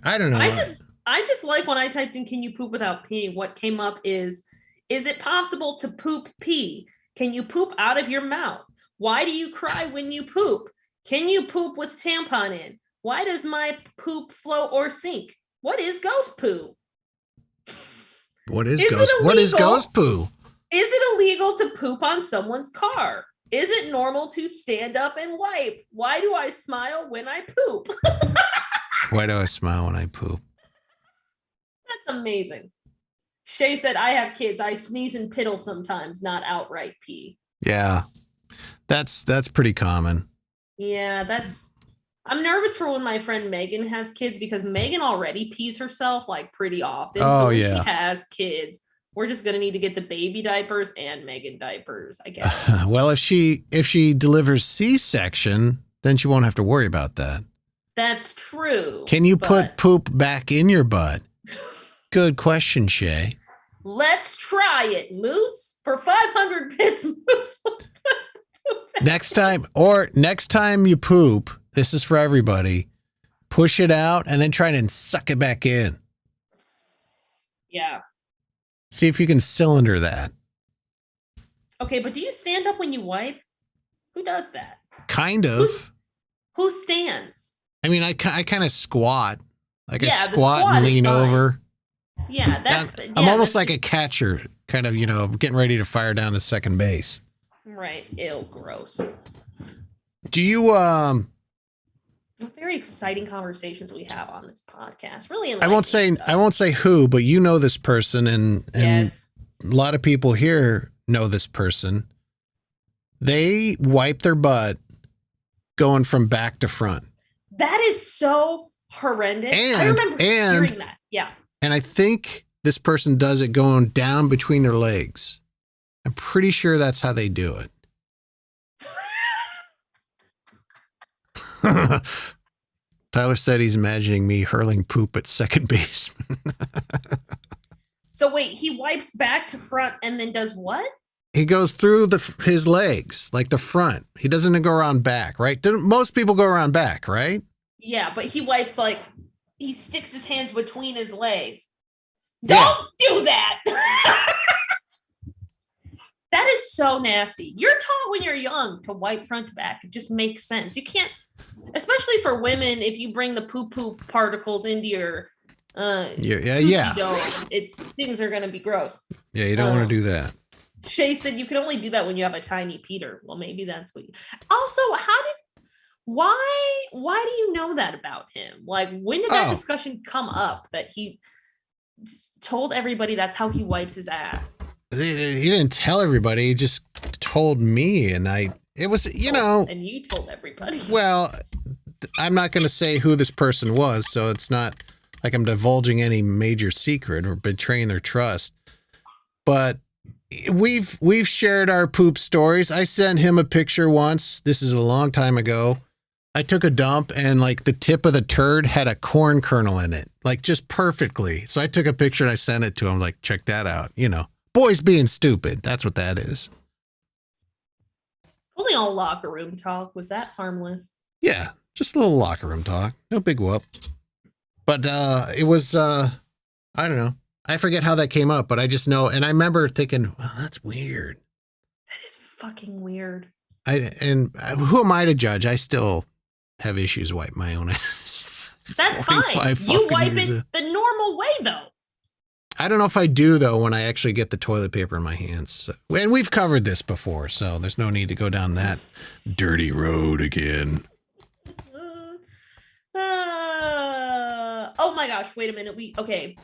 I don't know. I just like when I typed in, can you poop without peeing? What came up is it possible to poop pee? Can you poop out of your mouth? Why do you cry when you poop? Can you poop with tampon in? Why does my poop float or sink? What is ghost poo? What is ghost poo? Is it illegal to poop on someone's car? Is it normal to stand up and wipe? Why do I smile when I poop? Why do I smile when I poop? That's amazing. Shay said, I have kids. I sneeze and piddle sometimes, not outright pee. Yeah, that's pretty common. Yeah, I'm nervous for when my friend Megan has kids because Megan already pees herself like pretty often. Oh, so when yeah. she has kids, we're just gonna need to get the baby diapers and Megan diapers, I guess. Well, if she delivers C-section, then she won't have to worry about that. That's true. Can you put poop back in your butt? Good question, Shay. Let's try it, Moose. For 500 bits, Moose. Next time you poop, this is for everybody. Push it out and then try and suck it back in. Yeah. See if you can cylinder that. Okay, but do you stand up when you wipe? Who does that? Kind of. Who stands? I mean, I kind of squat. Like I squat and lean over. Yeah, I'm almost like a catcher, kind of, getting ready to fire down to second base. Right. Ew, gross. Do you very exciting conversations we have on this podcast. Really, I won't say who, but you know this person, and yes. A lot of people here know this person. They wipe their butt going from back to front. That is so horrendous. I remember hearing that. Yeah. And I think this person does it going down between their legs. I'm pretty sure that's how they do it. Tyler said he's imagining me hurling poop at second base. So wait, he wipes back to front and then does what? He goes through his legs, like the front. He doesn't go around back, right? Most people go around back, right? Yeah, but he wipes he sticks his hands between his legs. Don't do that. That is so nasty. You're taught when you're young to wipe front to back. It just makes sense. You can't, especially for women, if you bring the poop particles into your things are going to be gross. Yeah, you don't want to do that. Shay said you can only do that when you have a tiny Peter. Well, maybe that's what also, why do you know that about him? Like, when did that discussion come up that he told everybody that's how he wipes his ass? He didn't tell everybody. He just told me, and it was, and you told everybody. Well, I'm not going to say who this person was, so it's not like I'm divulging any major secret or betraying their trust. But we've shared our poop stories. I sent him a picture once. This is a long time ago. I took a dump and like the tip of the turd had a corn kernel in it, like just perfectly. So I took a picture and I sent it to him, like, check that out. Boys being stupid. That's what that is. Only all locker room talk. Was that harmless? Yeah, just a little locker room talk. No big whoop. But it was, I don't know. I forget how that came up, but I just know. And I remember thinking, well, that's weird. That is fucking weird. Who am I to judge? I still have issues wipe my own ass. That's fine. You wipe it the normal way, though. I don't know if I do, though, when I actually get the toilet paper in my hands. And we've covered this before, so there's no need to go down that dirty road again. Oh my gosh, wait a minute. Okay.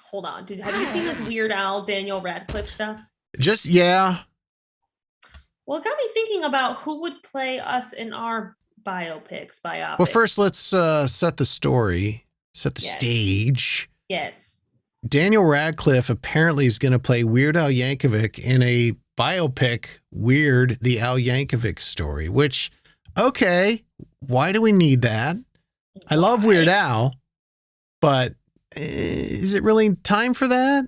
Hold on, dude. Have you seen this Weird Al Daniel Radcliffe stuff? Yeah. Well, it got me thinking about who would play us in our biopics. Well, first, let's set the story, set the stage. Yes. Daniel Radcliffe apparently is going to play Weird Al Yankovic in a biopic, Weird, the Al Yankovic Story, which, okay, why do we need that? I love Weird Al, but is it really time for that?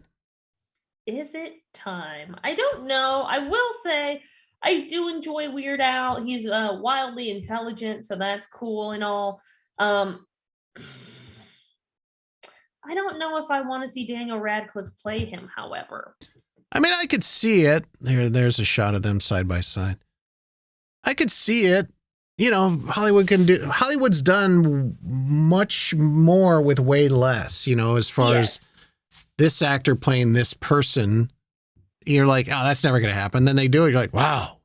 Is it time? I don't know. I will say I do enjoy Weird Al. He's wildly intelligent, so that's cool and all. I don't know if I want to see Daniel Radcliffe play him, however. I mean, I could see it. There's a shot of them side by side. I could see it. Hollywood's done much more with way less, as far as this actor playing this person. You're like, oh, that's never going to happen. Then they do it. You're like, wow,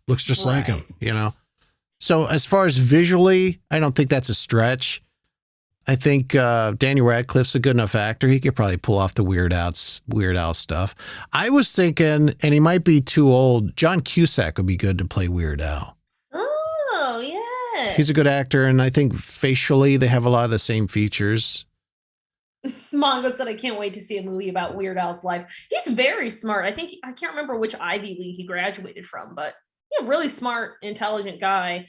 looks just like him, So as far as visually, I don't think that's a stretch. I think Daniel Radcliffe's a good enough actor. He could probably pull off the Weird Al stuff. I was thinking, and he might be too old, John Cusack would be good to play Weird Al. Oh, Yes. He's a good actor, and I think facially they have a lot of the same features. Mongo said, I can't wait to see a movie about Weird Al's life. He's very smart. I can't remember which Ivy League he graduated from, but yeah, really smart, intelligent guy.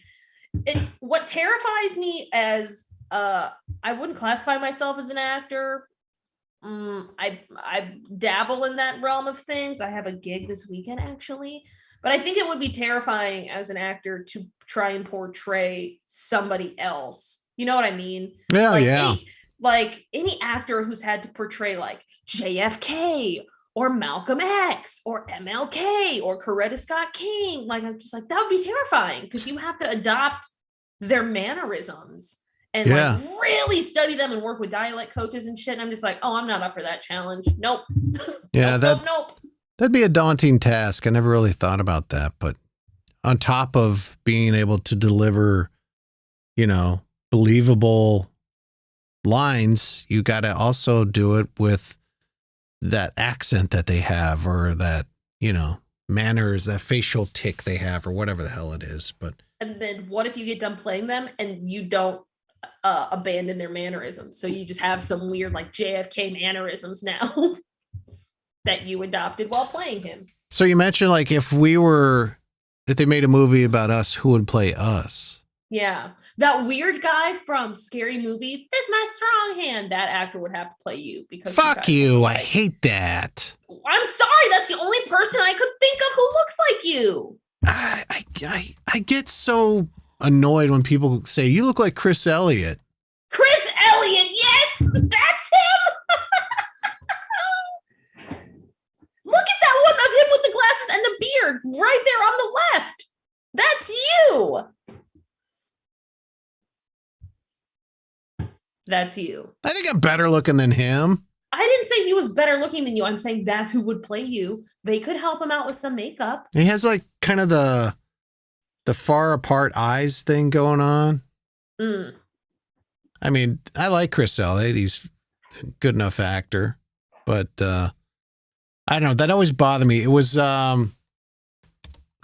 What terrifies me as I wouldn't classify myself as an actor. I dabble in that realm of things. I have a gig this weekend, actually. But I think it would be terrifying as an actor to try and portray somebody else. You know what I mean? Yeah, yeah. Any actor who's had to portray like JFK or Malcolm X or MLK or Coretta Scott King, like I'm just like, that would be terrifying because you have to adopt their mannerisms and like really study them and work with dialect coaches and shit. And I'm just like, oh, I'm not up for that challenge. Nope. Yeah, nope. That'd be a daunting task. I never really thought about that. But on top of being able to deliver, believable lines, you got to also do it with that accent that they have or that, manners, that facial tick they have or whatever the hell it is. And then what if you get done playing them and you don't abandon their mannerisms? So you just have some weird like JFK mannerisms now that you adopted while playing him. So you mentioned like if they made a movie about us, who would play us? Yeah. That weird guy from Scary Movie, there's my strong hand. That actor would have to play you because fuck you. I hate that. I'm sorry. That's the only person I could think of who looks like you. I get so annoyed when people say you look like Chris Elliott. Chris Elliott, yes, that's him. Look at that one of him with the glasses and the beard right there on the left. That's you. That's you. I think I'm better looking than him. I didn't say he was better looking than you. I'm saying that's who would play you. They could help him out with some makeup. He has like kind of the far apart eyes thing going on. I mean, I like Chris Elliott. He's a good enough actor. But I don't know. That always bothered me. It was let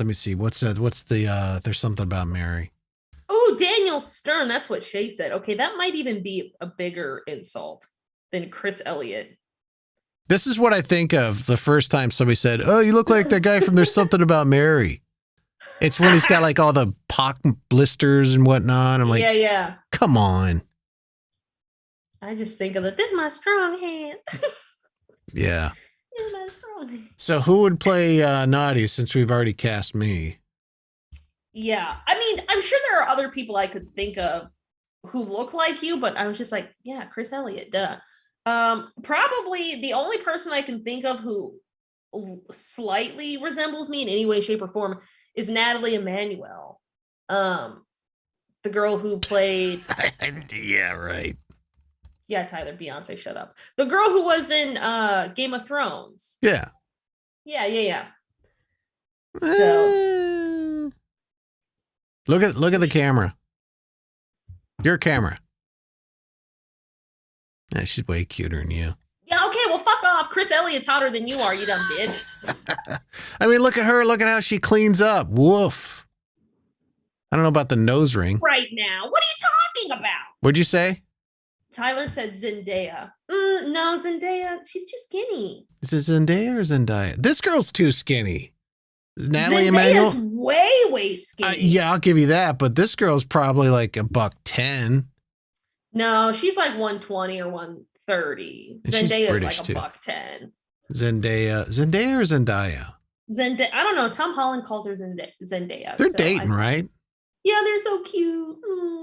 me see. What's the There's Something About Mary. Oh, Daniel Stern. That's what Shay said. Okay, that might even be a bigger insult than Chris Elliott. This is what I think of the first time somebody said, "Oh, you look like that guy from There's Something About Mary." It's when he's got like all the pock blisters and whatnot. I'm like, yeah. Come on. I just think of it. This is my strong hand. Yeah. This is my strong hand. So who would play Naughty since we've already cast me? Yeah. I mean, I'm sure there are other people I could think of who look like you, but I was just like, yeah, Chris Elliott, duh. Probably the only person I can think of who slightly resembles me in any way, shape, or form is Natalie Emmanuel. The girl who played... Yeah, right. Yeah, Tyler, Beyonce, shut up. The girl who was in Game of Thrones. Yeah. Yeah. So... Look at the camera. Your camera. Yeah, she's way cuter than you. Yeah, okay, well, fuck off. Chris Elliott's hotter than you are, you dumb bitch. I mean, look at her. Look at how she cleans up. Woof. I don't know about the nose ring. Right now. What are you talking about? What'd you say? Tyler said Zendaya. No, Zendaya, she's too skinny. Is it Zendaya or Zendaya? This girl's too skinny. Is Natalie Emmanuel? Zendaya's way skinny. Yeah, I'll give you that. But this girl's probably like $110. No, she's like 120 or 130. And Zendaya's like too. $110. Zendaya or Zendaya? Zendaya. I don't know. Tom Holland calls her Zendaya. They're dating, right? Yeah, they're so cute.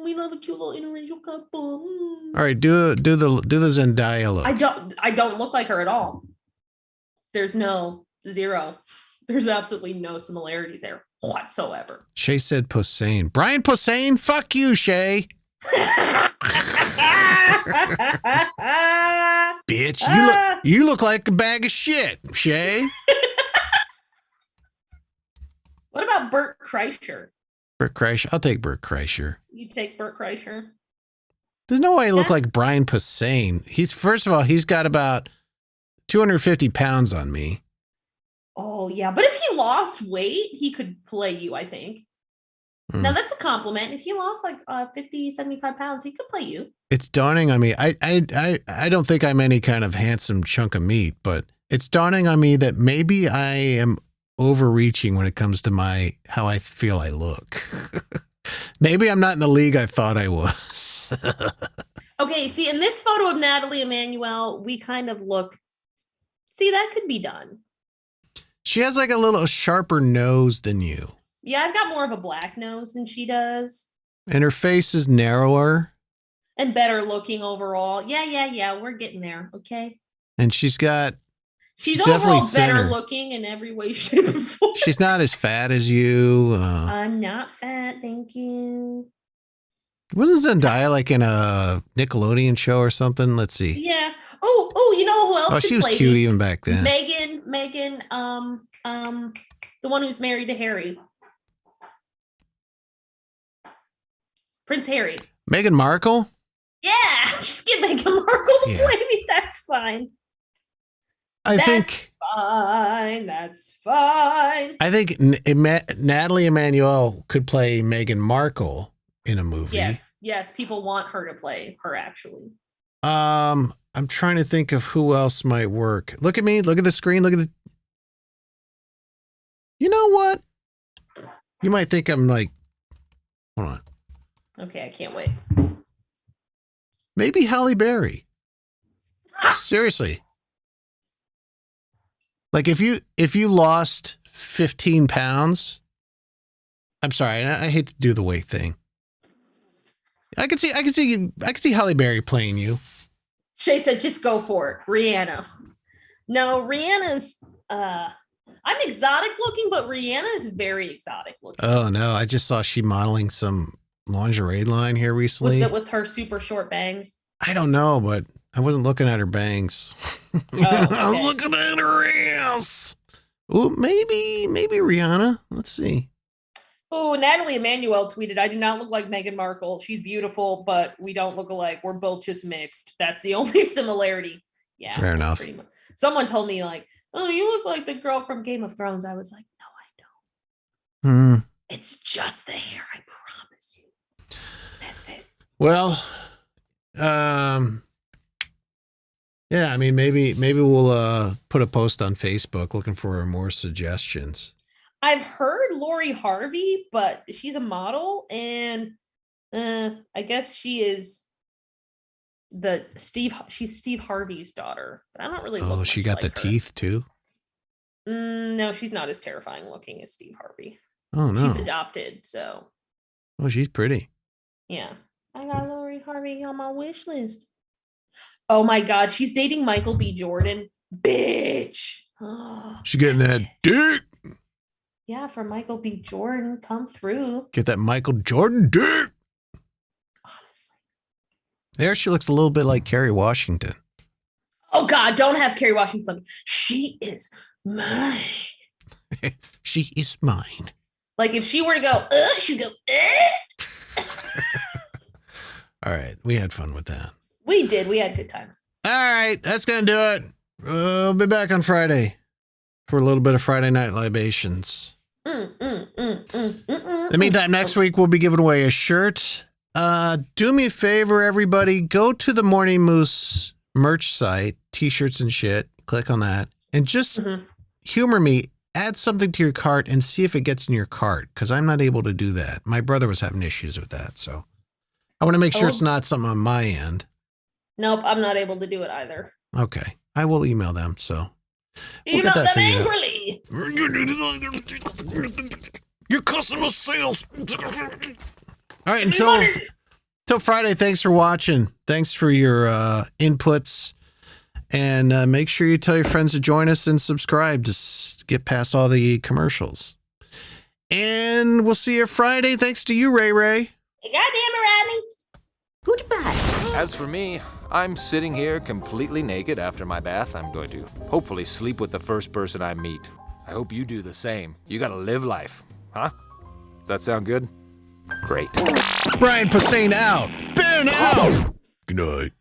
We love a cute little interracial couple. All right, do the Zendaya look. I don't look like her at all. There's zero. There's absolutely no similarities there whatsoever. Shay said Posehn. Brian Posehn? Fuck you, Shay. Bitch, you look like a bag of shit, Shay. What about Bert Kreischer? Bert Kreischer. I'll take Bert Kreischer. You take Bert Kreischer? There's no way I look like Brian Posehn. First of all, he's got about 250 pounds on me. Oh, yeah. But if he lost weight, he could play you, I think. Now that's a compliment. If he lost like 50, 75 pounds, he could play you. It's dawning on me. I don't think I'm any kind of handsome chunk of meat, but it's dawning on me that maybe I am overreaching when it comes to how I feel I look. Maybe I'm not in the league I thought I was. Okay, see, in this photo of Natalie Emmanuel, we kind of look. See, that could be done. She has like a little sharper nose than you. Yeah, I've got more of a black nose than she does. And her face is narrower. And better looking overall. Yeah. We're getting there, okay? And she's overall better looking in every way, shape, or form. She's not as fat as you. I'm not fat, thank you. Wasn't Zendaya like in a Nickelodeon show or something? Let's see. Yeah. Oh, you know who else? Oh, she was cute even back then. Megan, the one who's married to Harry. Prince Harry. Meghan Markle? Yeah, just get Meghan Markle to play me. That's fine. That's fine. I think Natalie Emmanuel could play Meghan Markle in a movie. Yes. People want her to play her, actually. I'm trying to think of who else might work. Look at me. Look at the screen. Look at the. You know what? You might think I'm like. Hold on. Okay, I can't wait. Maybe Halle Berry. Seriously. Like if you lost 15 pounds, I'm sorry, I hate to do the weight thing. I could see Halle Berry playing you. Shay said, just go for it. Rihanna. No, Rihanna's I'm exotic looking, but Rihanna is very exotic looking. Oh no, I just saw she modeling some lingerie line here recently. Was it with her super short bangs? I don't know, but I wasn't looking at her bangs. Okay. I was looking at her ass. Oh, maybe Rihanna. Let's see. Oh, Natalie Emmanuel tweeted, I do not look like Meghan Markle. She's beautiful, but we don't look alike. We're both just mixed. That's the only similarity. Yeah. Fair enough. Someone told me like, oh, you look like the girl from Game of Thrones. I was like, no, I don't. It's just the hair. I promise you. That's it. Well, yeah, I mean, maybe we'll put a post on Facebook looking for more suggestions. I've heard Lori Harvey, but she's a model, and I guess she is she's Steve Harvey's daughter, but I don't really look. Oh, she got the teeth too? No, she's not as terrifying looking as Steve Harvey. Oh no. She's adopted, so. Oh, she's pretty. Yeah. I got Lori Harvey on my wish list. Oh my God, she's dating Michael B. Jordan. Bitch. She getting that dick. Yeah, for Michael B. Jordan, come through. Get that Michael Jordan dick. Honestly. There she looks a little bit like Kerry Washington. Oh God, don't have Kerry Washington. She is mine. She is mine. Like if she were to go, she'd go, All right, we had fun with that. We did. We had good times. All right, that's going to do it. We'll be back on Friday for a little bit of Friday Night Libations. In the meantime, next week we'll be giving away a shirt. Do me a favor, everybody. Go to the Morning Moose merch site, t-shirts and shit. Click on that. And just humor me. Add something to your cart and see if it gets in your cart, because I'm not able to do that. My brother was having issues with that, so I want to make sure it's not something on my end. Nope, I'm not able to do it either. Okay. I will email them, so. Email them angrily. Your customer sales. All right, until Friday, thanks for watching. Thanks for your inputs. And make sure you tell your friends to join us and subscribe to get past all the commercials. And we'll see you Friday. Thanks to you, Ray Ray. Hey, goddamn it, Rodney. Goodbye. As for me, I'm sitting here completely naked after my bath. I'm going to hopefully sleep with the first person I meet. I hope you do the same. You gotta live life, huh? Does that sound good? Great. Brian Posehn out. Ben out. Good night.